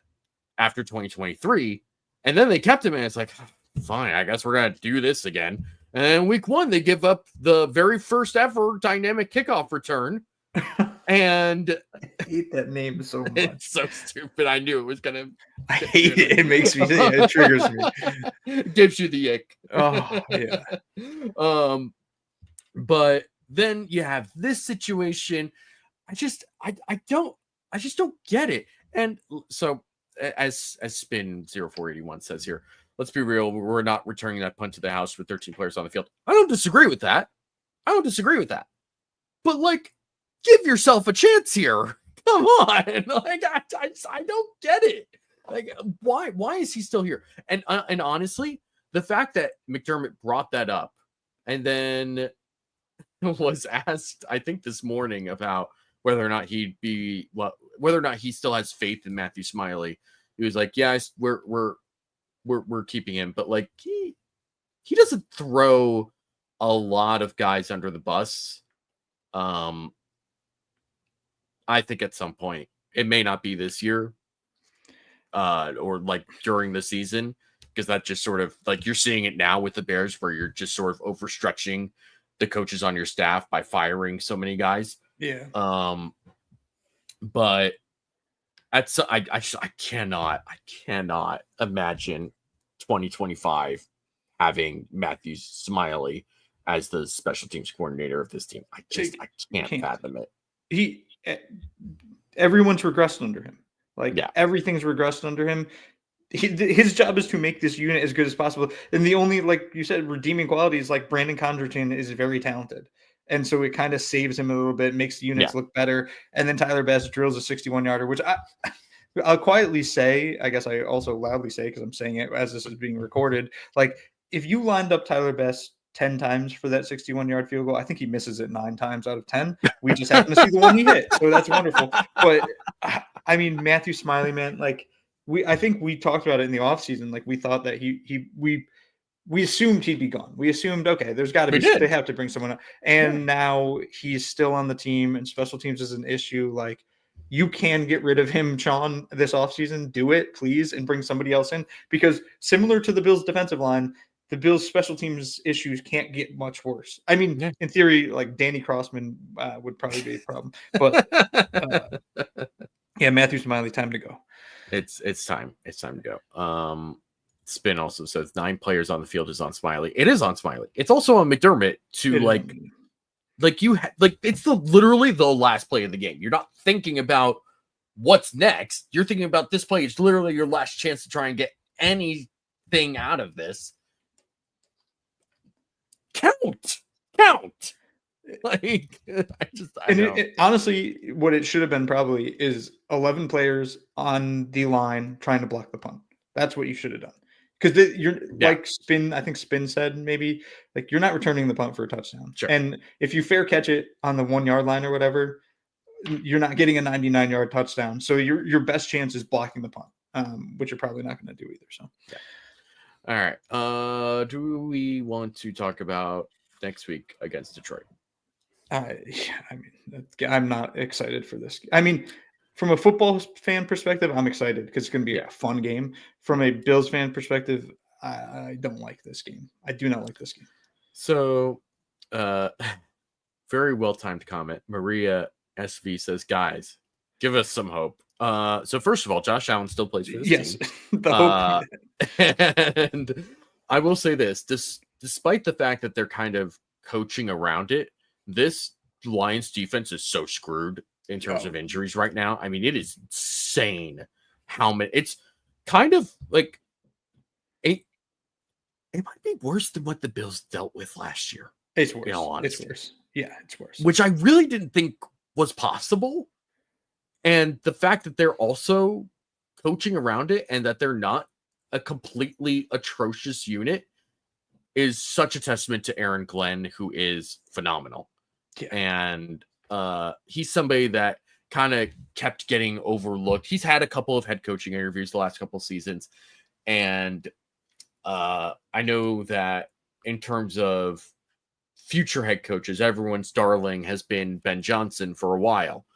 after 2023. And then they kept him, and it's like, fine, I guess we're going to do this again. And then week 1, they give up the very first ever dynamic kickoff return. And I hate that name so much. It's so stupid. I knew it was going to. I hate it. It makes me, it triggers me. It gives you the ick. Oh, yeah. But then you have this situation. I just don't get it. And so as Spin 0481 says here, let's be real, we're not returning that punt to the house with 13 players on the field. I don't disagree with that. But like, give yourself a chance here. Come on. Like, I don't get it. Like, why is he still here? And honestly, the fact that McDermott brought that up and then was asked, I think this morning, about whether or not he still has faith in Matthew Smiley. He was like, "Yes, we're keeping him," but like he doesn't throw a lot of guys under the bus. I think at some point, it may not be this year, or like during the season, because that just sort of, like, you're seeing it now with the Bears, where you're just sort of overstretching the coaches on your staff by firing so many guys. Yeah. But I cannot imagine 2025 having Matthew Smiley as the special teams coordinator of this team. I can't fathom it. Everyone's regressed under him. Like, everything's regressed under him. His job is to make this unit as good as possible. And the only, like you said, redeeming quality is, like, Brandon Condritan is very talented. And so it kind of saves him a little bit, makes the units look better. And then Tyler Bass drills a 61-yarder, which I'll quietly say, I guess I also loudly say, because I'm saying it as this is being recorded, like, if you lined up Tyler Bass 10 times for that 61-yard field goal, I think he misses it 9 times out of 10. We just happen to see the one he hit. So that's wonderful. But I mean, Matthew Smiley, man, like, I think we talked about it in the offseason. Like, we thought that we assumed he'd be gone. We assumed, okay, there's got to be, they have to bring someone up. And now he's still on the team, and special teams is an issue. Like, you can get rid of him, Sean, this offseason. Do it, please, and bring somebody else in. Because similar to the Bills' defensive line, the Bills' special teams issues can't get much worse. I mean, in theory, like, Danny Crossman would probably be a problem. But, Matthew Smiley, time to go. It's time. It's time to go. Spin also says 9 players on the field is on Smiley. It is on Smiley. It's also on McDermott to it's literally the last play of the game. You're not thinking about what's next. You're thinking about this play. It's literally your last chance to try and get anything out of this. Count. Like, honestly, what it should have been probably is 11 players on the line trying to block the punt. That's what you should have done. Because like Spin, I think Spin said, maybe, like, you're not returning the punt for a touchdown. Sure. And if you fair catch it on the 1-yard line or whatever, you're not getting a 99-yard touchdown. So your best chance is blocking the punt, which you're probably not going to do either. So, all right. Do we want to talk about next week against Detroit? I'm not excited for this. I mean, from a football fan perspective, I'm excited because it's going to be a fun game. From a Bills fan perspective, I don't like this game. I do not like this game. So, very well-timed comment. Maria SV says, guys, give us some hope. So first of all, Josh Allen still plays for this Yes, team. the hope. And I will say this: despite the fact that they're kind of coaching around it, this Lions defense is so screwed in terms of injuries right now. I mean, it is insane how many. It's kind of like it. It might be worse than what the Bills dealt with last year. It's worse. In all honesty. It's worse. Yeah, it's worse. Which I really didn't think was possible. And the fact that they're also coaching around it and that they're not a completely atrocious unit is such a testament to Aaron Glenn, who is phenomenal. Yeah. And he's somebody that kind of kept getting overlooked. He's had a couple of head coaching interviews the last couple of seasons. And I know that in terms of future head coaches, everyone's darling has been Ben Johnson for a while.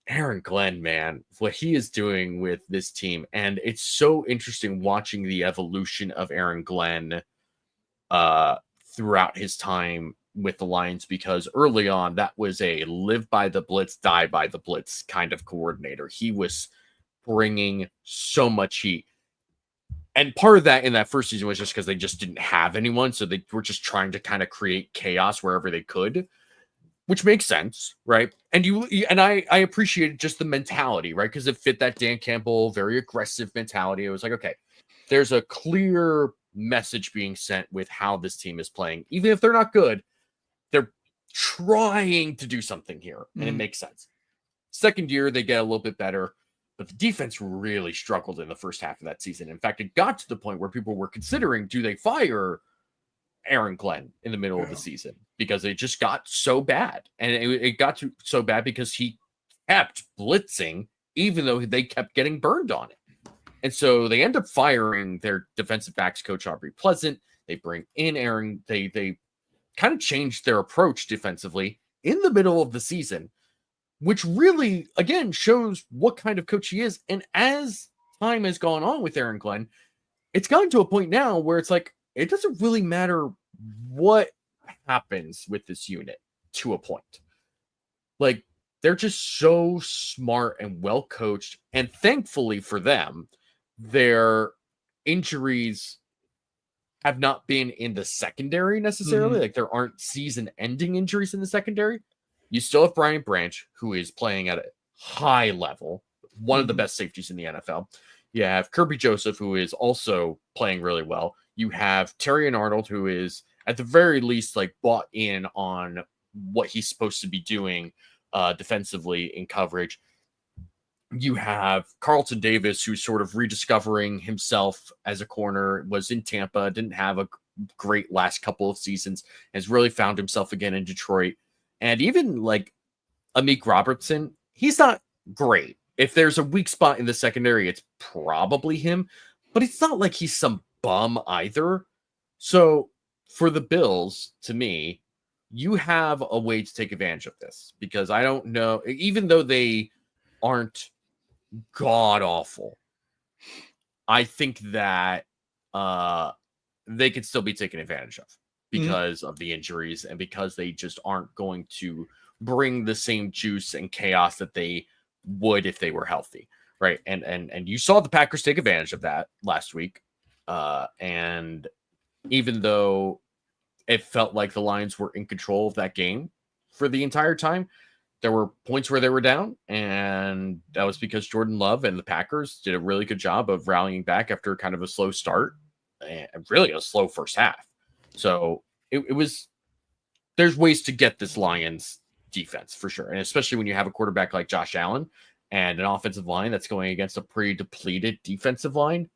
Aaron Glenn, man, what he is doing with this team. And it's so interesting watching the evolution of Aaron Glenn throughout his time with the Lions, because early on, that was a live by the blitz, die by the blitz kind of coordinator. He was bringing so much heat. And part of that in that first season was just because they just didn't have anyone. So they were just trying to kind of create chaos wherever they could, which makes sense, right? And I appreciated just the mentality, right? Because it fit that Dan Campbell, very aggressive mentality. It was like, okay, there's a clear message being sent with how this team is playing. Even if they're not good, they're trying to do something here, and it makes sense. Second year, they get a little bit better, but the defense really struggled in the first half of that season. In fact, it got to the point where people were considering, do they fire Aaron Glenn in the middle of the season, because it just got so bad. And it got to so bad because he kept blitzing, even though they kept getting burned on it. And so they end up firing their defensive backs coach, Aubrey Pleasant. They bring in Aaron. They kind of changed their approach defensively in the middle of the season, which really, again, shows what kind of coach he is. And as time has gone on with Aaron Glenn, it's gotten to a point now where it's like, it doesn't really matter what happens with this unit to a point. Like, they're just so smart and well coached. And thankfully for them, their injuries have not been in the secondary necessarily. Like, there aren't season ending injuries in the secondary. You still have Brian Branch, who is playing at a high level, one of the best safeties in the NFL. You have Kirby Joseph, who is also playing really well. You have Terry and Arnold, who is at the very least like bought in on what he's supposed to be doing defensively in coverage. You have Carlton Davis, who's sort of rediscovering himself as a corner, was in Tampa, didn't have a great last couple of seasons, has really found himself again in Detroit. And even like Amik Robertson, he's not great. If there's a weak spot in the secondary, it's probably him, but it's not like he's some bum either. So for the Bills, to me, you have a way to take advantage of this, because I don't know, even though they aren't god awful, I think that they could still be taken advantage of because of the injuries and because they just aren't going to bring the same juice and chaos that they would if they were healthy, right? And you saw the Packers take advantage of that last week. And even though it felt like the Lions were in control of that game for the entire time, there were points where they were down, and that was because Jordan Love and the Packers did a really good job of rallying back after kind of a slow start and really a slow first half. So it was, there's ways to get this Lions defense for sure. And especially when you have a quarterback like Josh Allen and an offensive line that's going against a pretty depleted defensive line,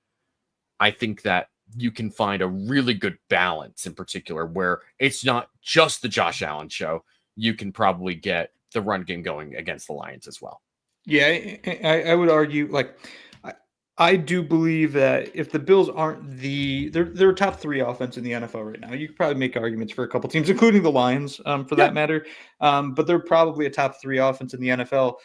I think that you can find a really good balance in particular where it's not just the Josh Allen show. You can probably get the run game going against the Lions as well. Yeah, I would argue, like, I do believe that if the Bills aren't they're top 3 offense in the NFL right now. You could probably make arguments for a couple teams, including the Lions, for that matter. But they're probably a top 3 offense in the NFL,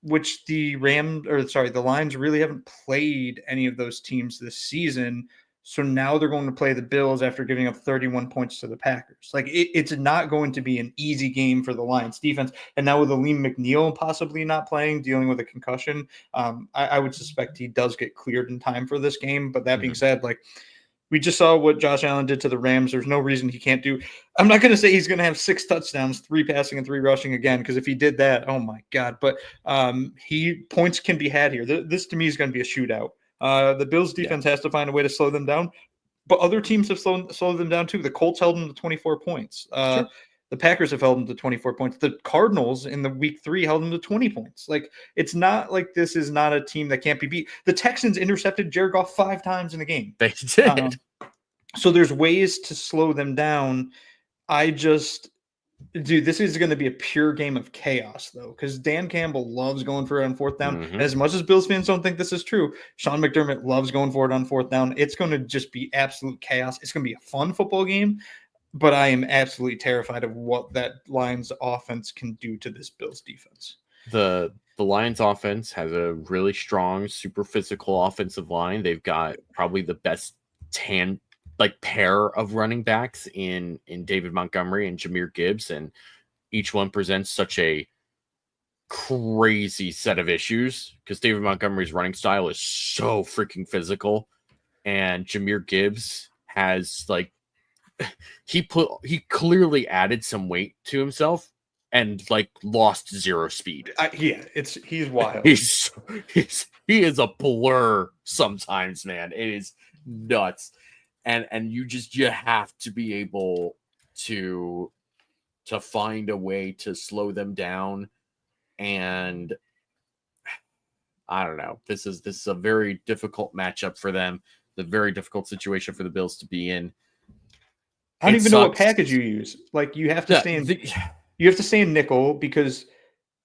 which the Lions really haven't played any of those teams this season. So now they're going to play the Bills after giving up 31 points to the Packers. Like it's not going to be an easy game for the Lions defense. And now with Aleem McNeil possibly not playing, dealing with a concussion, I would suspect he does get cleared in time for this game. But that being said, like we just saw what Josh Allen did to the Rams. There's no reason he can't do. I'm not going to say he's going to have 6 touchdowns, 3 passing and 3 rushing again, because if he did that, oh my God. But points can be had here. This to me is going to be a shootout. The Bills defense has to find a way to slow them down, but other teams have slowed them down too. The Colts held them to 24 points. Sure. The Packers have held them to 24 points. The Cardinals in the week 3 held them to 20 points. Like it's not like this is not a team that can't be beat. The Texans intercepted Jared Goff 5 times in the game. They did. So there's ways to slow them down. Dude, this is going to be a pure game of chaos, though, because Dan Campbell loves going for it on 4th down. And as much as Bills fans don't think this is true, Sean McDermott loves going for it on 4th down. It's going to just be absolute chaos. It's going to be a fun football game, but I am absolutely terrified of what that Lions offense can do to this Bills defense. The Lions offense has a really strong, super physical offensive line. They've got probably the best pair of running backs in David Montgomery and Jahmyr Gibbs, and each one presents such a crazy set of issues because David Montgomery's running style is so freaking physical, and Jahmyr Gibbs has he clearly added some weight to himself and lost 0 speed. He's wild. He is a blur sometimes, man. It is nuts. And you have to be able to find a way to slow them down. And I don't know. This is a very difficult matchup for them. The very difficult situation for the Bills to be in. I don't even know what package you use. Like you have to stay in nickel, because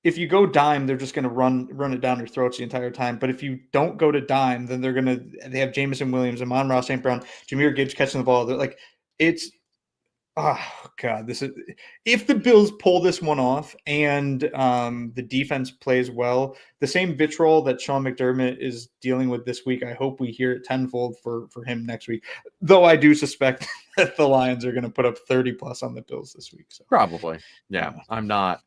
if you go dime, they're just going to run it down your throats the entire time. But if you don't go to dime, then they have Jameson Williams, Amon-Ra St. Brown, Jahmyr Gibbs catching the ball. They're if the Bills pull this one off and the defense plays well, the same vitriol that Sean McDermott is dealing with this week, I hope we hear it tenfold for him next week. Though I do suspect that the Lions are going to put up 30 plus on the Bills this week. So. Probably. Yeah. I am not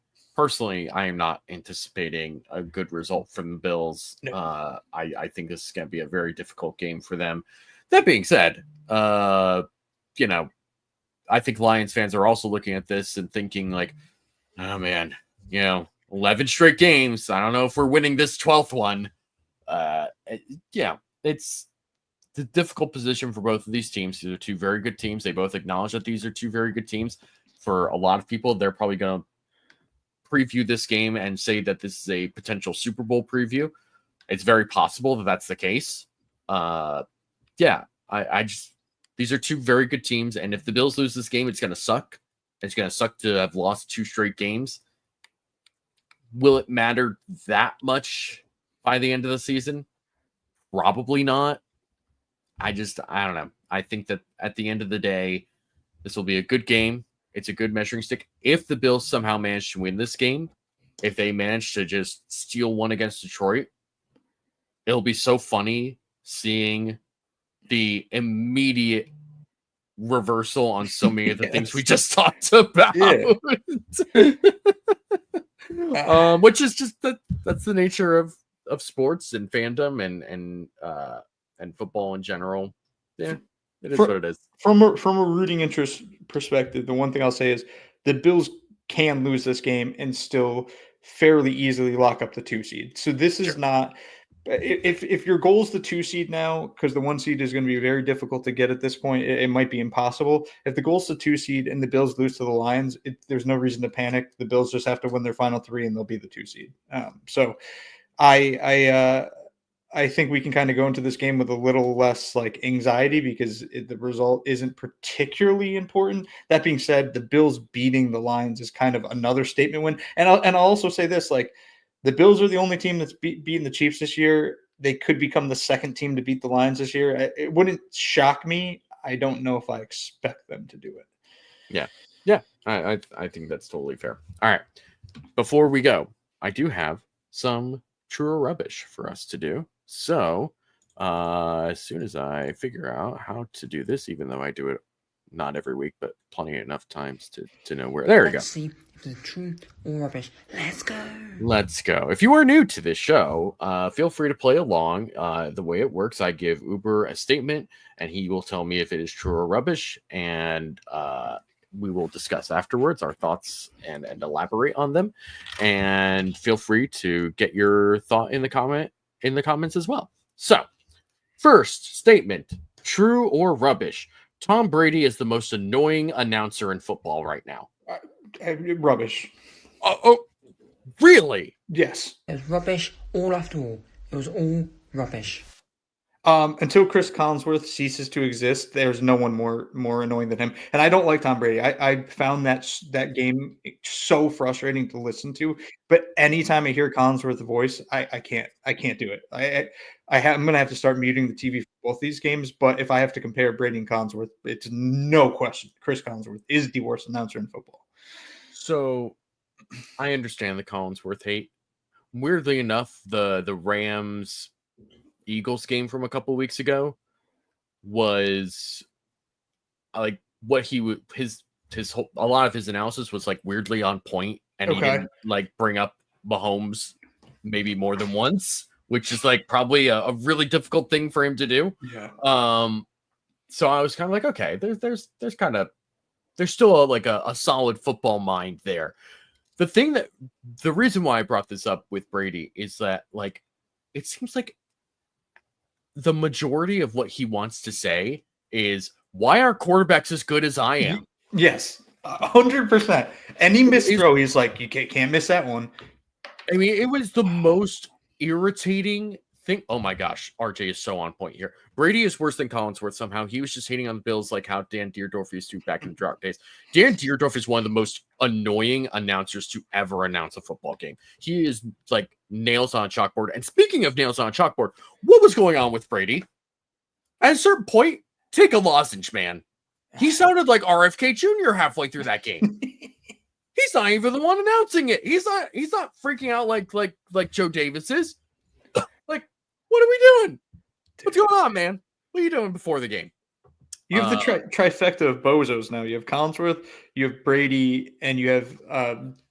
anticipating a good result from the Bills. No. I think this is going to be a very difficult game for them. That being said, I think Lions fans are also looking at this and thinking oh man, 11 straight games. I don't know if we're winning this 12th one. It's the difficult position for both of these teams. These are 2 very good teams. They both acknowledge that these are 2 very good teams. For a lot of people, they're probably going to preview this game and say that this is a potential Super Bowl preview. It's very possible that that's the case. These are 2 very good teams, and if the Bills lose this game, it's going to suck. It's going to suck to have lost 2 straight games. Will it matter that much by the end of the season? Probably not. I don't know. I think that at the end of the day, this will be a good game. It's a good measuring stick. If the Bills somehow manage to win this game, if they manage to just steal one against Detroit, it'll be so funny seeing the immediate reversal on so many of the things we just talked about. Yeah. Which is just that's the nature of sports and fandom and football in general. Yeah. It is what it is. From a rooting interest perspective, the one thing I'll say is the Bills can lose this game and still fairly easily lock up the 2 seed. So this is not if your goal is the 2 seed now, because the 1 seed is going to be very difficult to get at this point. It might be impossible. If the goal is the 2 seed and the Bills lose to the Lions, there's no reason to panic. The Bills just have to win their final 3 and they'll be the 2 seed. So I think we can kind of go into this game with a little less anxiety because the result isn't particularly important. That being said, the Bills beating the Lions is kind of another statement win. And I'll also say this, the Bills are the only team that's beating the Chiefs this year. They could become the 2nd team to beat the Lions this year. It wouldn't shock me. I don't know if I expect them to do it. Yeah. Yeah. I think that's totally fair. All right. Before we go, I do have some true or rubbish for us to do. So As soon as I figure out how to do this, even though I do it not every week, but plenty enough times to know where. There we go. Let's see if it's true or rubbish. Let's go. Let's go. If you are new to this show, feel free to play along. The way it works, I give Uber a statement, and he will tell me if it is true or rubbish, and we will discuss afterwards our thoughts and elaborate on them. And feel free to get your thought in the comments as well. So, first statement: true or rubbish? Tom Brady is the most annoying announcer in football right now. Rubbish. Oh, really? Yes. It was rubbish all after all. It was all rubbish. Until Chris Collinsworth ceases to exist, there's no one more annoying than him. And I don't like Tom Brady. I found that game so frustrating to listen to. But anytime I hear Collinsworth's voice, I can't do it. I'm gonna have to start muting the TV for both these games. But if I have to compare Brady and Collinsworth, it's no question Chris Collinsworth is the worst announcer in football. So I understand the Collinsworth hate. Weirdly enough, the Rams Eagles game from a couple weeks ago was like what he would his whole, a lot of his analysis was like weirdly on point, and he didn't like bring up Mahomes maybe more than once, which is like probably a really difficult thing for him to do. Yeah. So I was kind of like, okay, there's still a solid football mind there. The reason why I brought this up with Brady is that like it seems like the majority of what he wants to say is, why aren't quarterbacks as good as I am? Yes, 100%. Any missed throw, he's like, you can't miss that one. I mean, it was the most irritating thing. Oh my gosh, RJ is so on point here. Brady is worse than Collinsworth somehow. He was just hating on the Bills like how Dan Deerdorf used to back in the drought days. Dan Deerdorf is one of the most annoying announcers to ever announce a football game. He is like nails on a chalkboard. And speaking of nails on a chalkboard, what was going on with Brady? At a certain point, take a lozenge, man. He sounded like RFK Jr. halfway through that game. He's not even the one announcing it. He's not freaking out like Joe Davis is. Like, what are we doing? What's going on, man? What are you doing before the game? You have the trifecta of bozos now. You have Collinsworth, you have Brady, and you have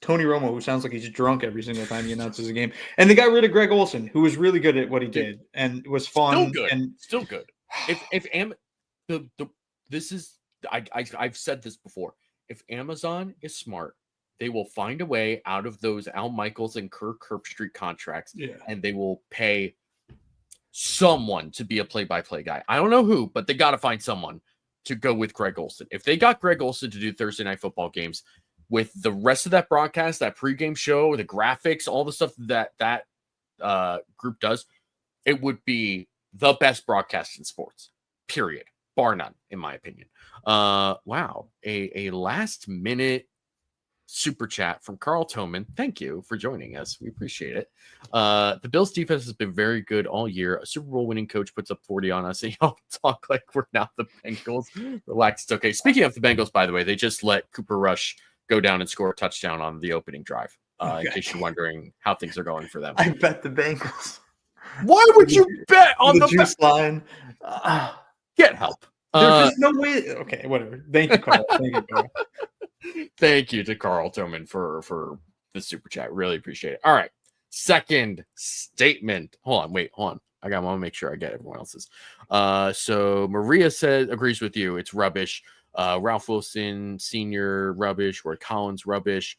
Tony Romo, who sounds like he's drunk every single time he announces a game. And they got rid of Greg Olsen, who was really good at what he did and was fun. Still good. I've said this before. If Amazon is smart, they will find a way out of those Al Michaels and Kirk Herbstreit contracts, and they will pay someone to be a play-by-play guy. I don't know who, but they got to find someone to go with Greg Olsen. If they got Greg Olsen to do Thursday Night Football games with the rest of that broadcast, that pregame show, the graphics, all the stuff that group does, it would be the best broadcast in sports, period, bar none, in my opinion. Wow, a last-minute super chat from Carl Toman. Thank you for joining us. We appreciate it. The Bills defense has been very good all year. A Super Bowl winning coach puts up 40 on us, and y'all talk like we're not the Bengals. Relax, it's okay. Speaking of the Bengals, by the way, they just let Cooper Rush go down and score a touchdown on the opening drive. In case you're wondering how things are going for them. I bet the Bengals. Why would you bet on the juice line? Get help. There's just no way. Okay, whatever. Thank you, Carl. Thank you, Carl. Thank you to Carl Toman for the super chat. Really appreciate it. All right. Second statement. Hold on. I want to make sure I get everyone else's. So Maria agrees with you. It's rubbish. Ralph Wilson Sr. rubbish. Roy Collins rubbish.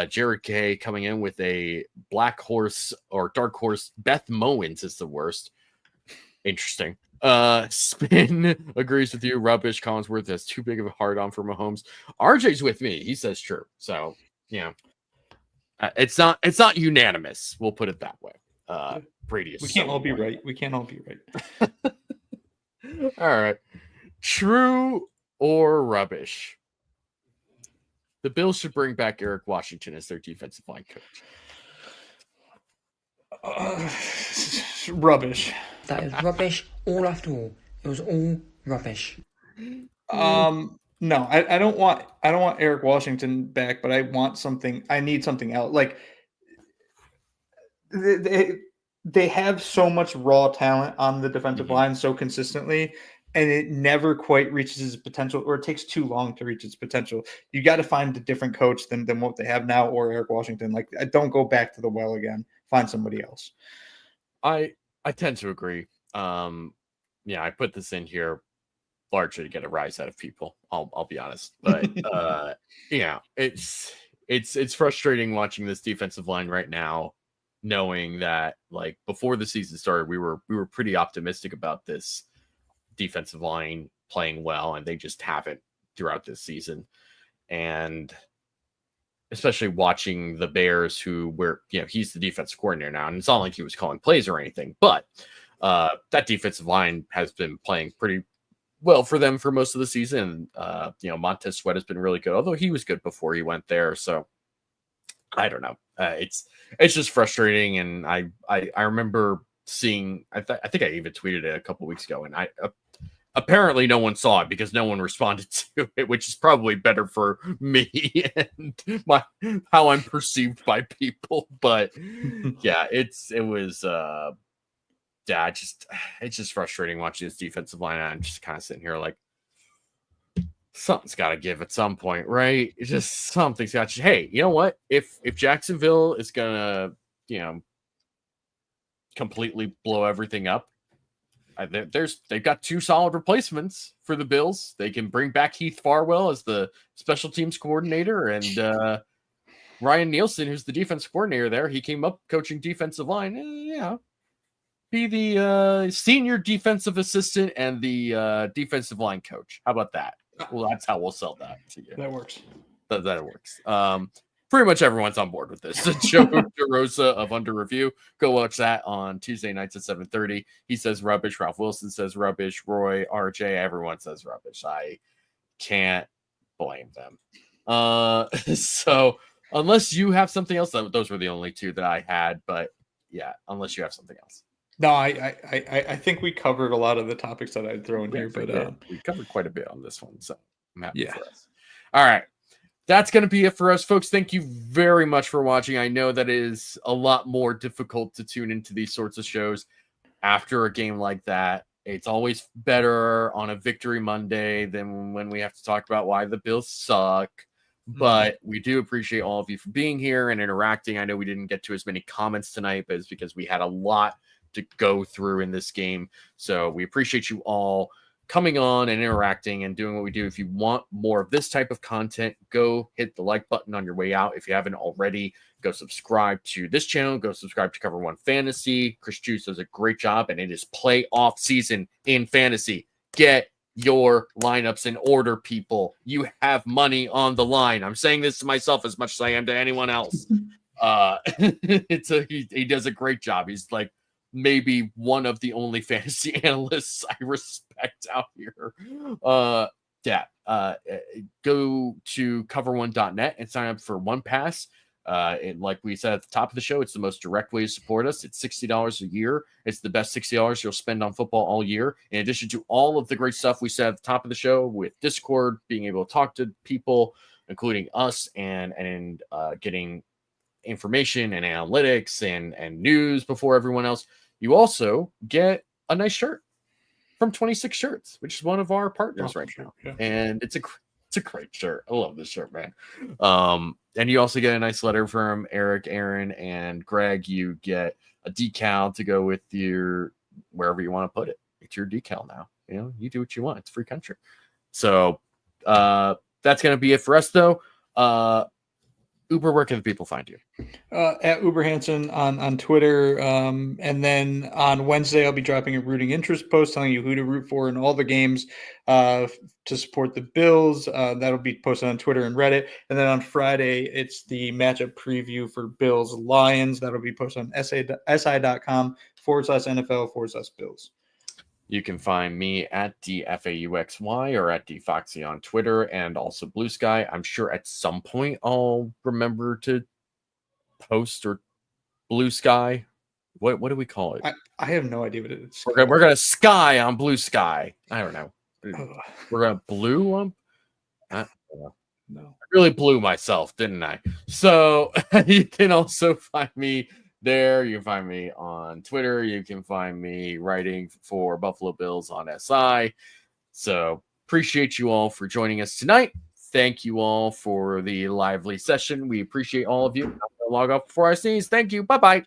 Jared Kay coming in with a black horse or dark horse. Beth Mowens is the worst. Interesting. Spin agrees with you. Rubbish. Collinsworth has too big of a hard on for Mahomes. RJ's with me. He says true. So it's not unanimous. We'll put it that way. Brady is. We can't all be right. We can't all be right. All right. True or rubbish? The Bills should bring back Eric Washington as their defensive line coach. Rubbish. That is rubbish all after all. It was all rubbish. No, I don't want Eric Washington back, but I need something else. Like they have so much raw talent on the defensive Mhm. line so consistently, and it never quite reaches its potential, or it takes too long to reach its potential. You got to find a different coach than what they have now, or Eric Washington. Like, don't go back to the well again. Find somebody else. I tend to agree. Yeah, I put this in here largely to get a rise out of people. I'll be honest, but yeah, it's frustrating watching this defensive line right now, knowing that like before the season started, we were pretty optimistic about this defensive line playing well, and they just haven't throughout this season. And especially watching the Bears, who were, he's the defensive coordinator now, and it's not like he was calling plays or anything, but that defensive line has been playing pretty well for them for most of the season. Montez Sweat has been really good, although he was good before he went there. So I don't know. It's just frustrating, and I remember seeing. I think I even tweeted it a couple weeks ago, and I apparently no one saw it because no one responded to it, which is probably better for me and how I'm perceived by people. But yeah, it was yeah, it's just frustrating watching this defensive line. I'm just kind of sitting here like something's got to give at some point, right? It's just something's got to. Hey, you know what? If Jacksonville is gonna completely blow everything up, they've got two solid replacements for the Bills. They can bring back Heath Farwell as the special teams coordinator, and Ryan Nielsen, who's the defense coordinator there. He came up coaching defensive line. Be the senior defensive assistant and the defensive line coach. How about that? Well, that's how we'll sell that to you. That works. That works. Pretty much everyone's on board with this. Joe DeRosa of Under Review. Go watch that on Tuesday nights at 7:30. He says rubbish. Ralph Wilson says rubbish. Roy, RJ, everyone says rubbish. I can't blame them. So unless you have something else, those were the only two that I had. But yeah, unless you have something else. No, I think we covered a lot of the topics that I'd throw in here, but we covered quite a bit on this one, so I'm happy yeah. for us. All right, that's going to be it for us, folks. Thank you very much for watching. I know that it is a lot more difficult to tune into these sorts of shows after a game like that. It's always better on a Victory Monday than when we have to talk about why the Bills suck. But we do appreciate all of you for being here and interacting. I know we didn't get to as many comments tonight, but it's because we had a lot to go through in this game. So we appreciate you all coming on and interacting and doing what we do. If you want more of this type of content, go hit the like button on your way out. If you haven't already, go subscribe to this channel. Go subscribe to Cover One Fantasy. Chris Juice does a great job, and it is playoff season in fantasy. Get your lineups in order, people. You have money on the line. I'm saying this to myself as much as I am to anyone else. He does a great job. He's like maybe one of the only fantasy analysts I respect out here. Go to cover1.net and sign up for One Pass. And like we said at the top of the show, it's the most direct way to support us. It's $60 a year. It's the best $60 you'll spend on football all year. In addition to all of the great stuff we said at the top of the show with Discord, being able to talk to people, including us, and getting information and analytics and news before everyone else. You also get a nice shirt from 26 Shirts, which is one of our partners right now. Yeah. And it's a great shirt. I love this shirt, man. And you also get a nice letter from Eric, Aaron, and Greg. You get a decal to go with your wherever you want to put it. It's your decal now. You do what you want. It's a free country. So that's going to be it for us, though. Uber, where can the people find you? At UberHansen on Twitter. And then on Wednesday, I'll be dropping a rooting interest post telling you who to root for in all the games to support the Bills. That'll be posted on Twitter and Reddit. And then on Friday, it's the matchup preview for Bills Lions. That'll be posted on si.com/NFL/Bills. You can find me at DFAUXY or at DFoxy on Twitter and also Blue Sky. I'm sure at some point I'll remember to post or Blue Sky. What do we call it? I have no idea what it is. We're gonna sky on Blue Sky. I don't know. We're gonna blue on. No, I really blew myself, didn't I? So you can also find me there. You can find me on Twitter. You can find me writing for Buffalo Bills on SI. So appreciate you all for joining us tonight. Thank you all for the lively session. We appreciate all of you. I'm gonna log off before I sneeze. Thank you. Bye-bye.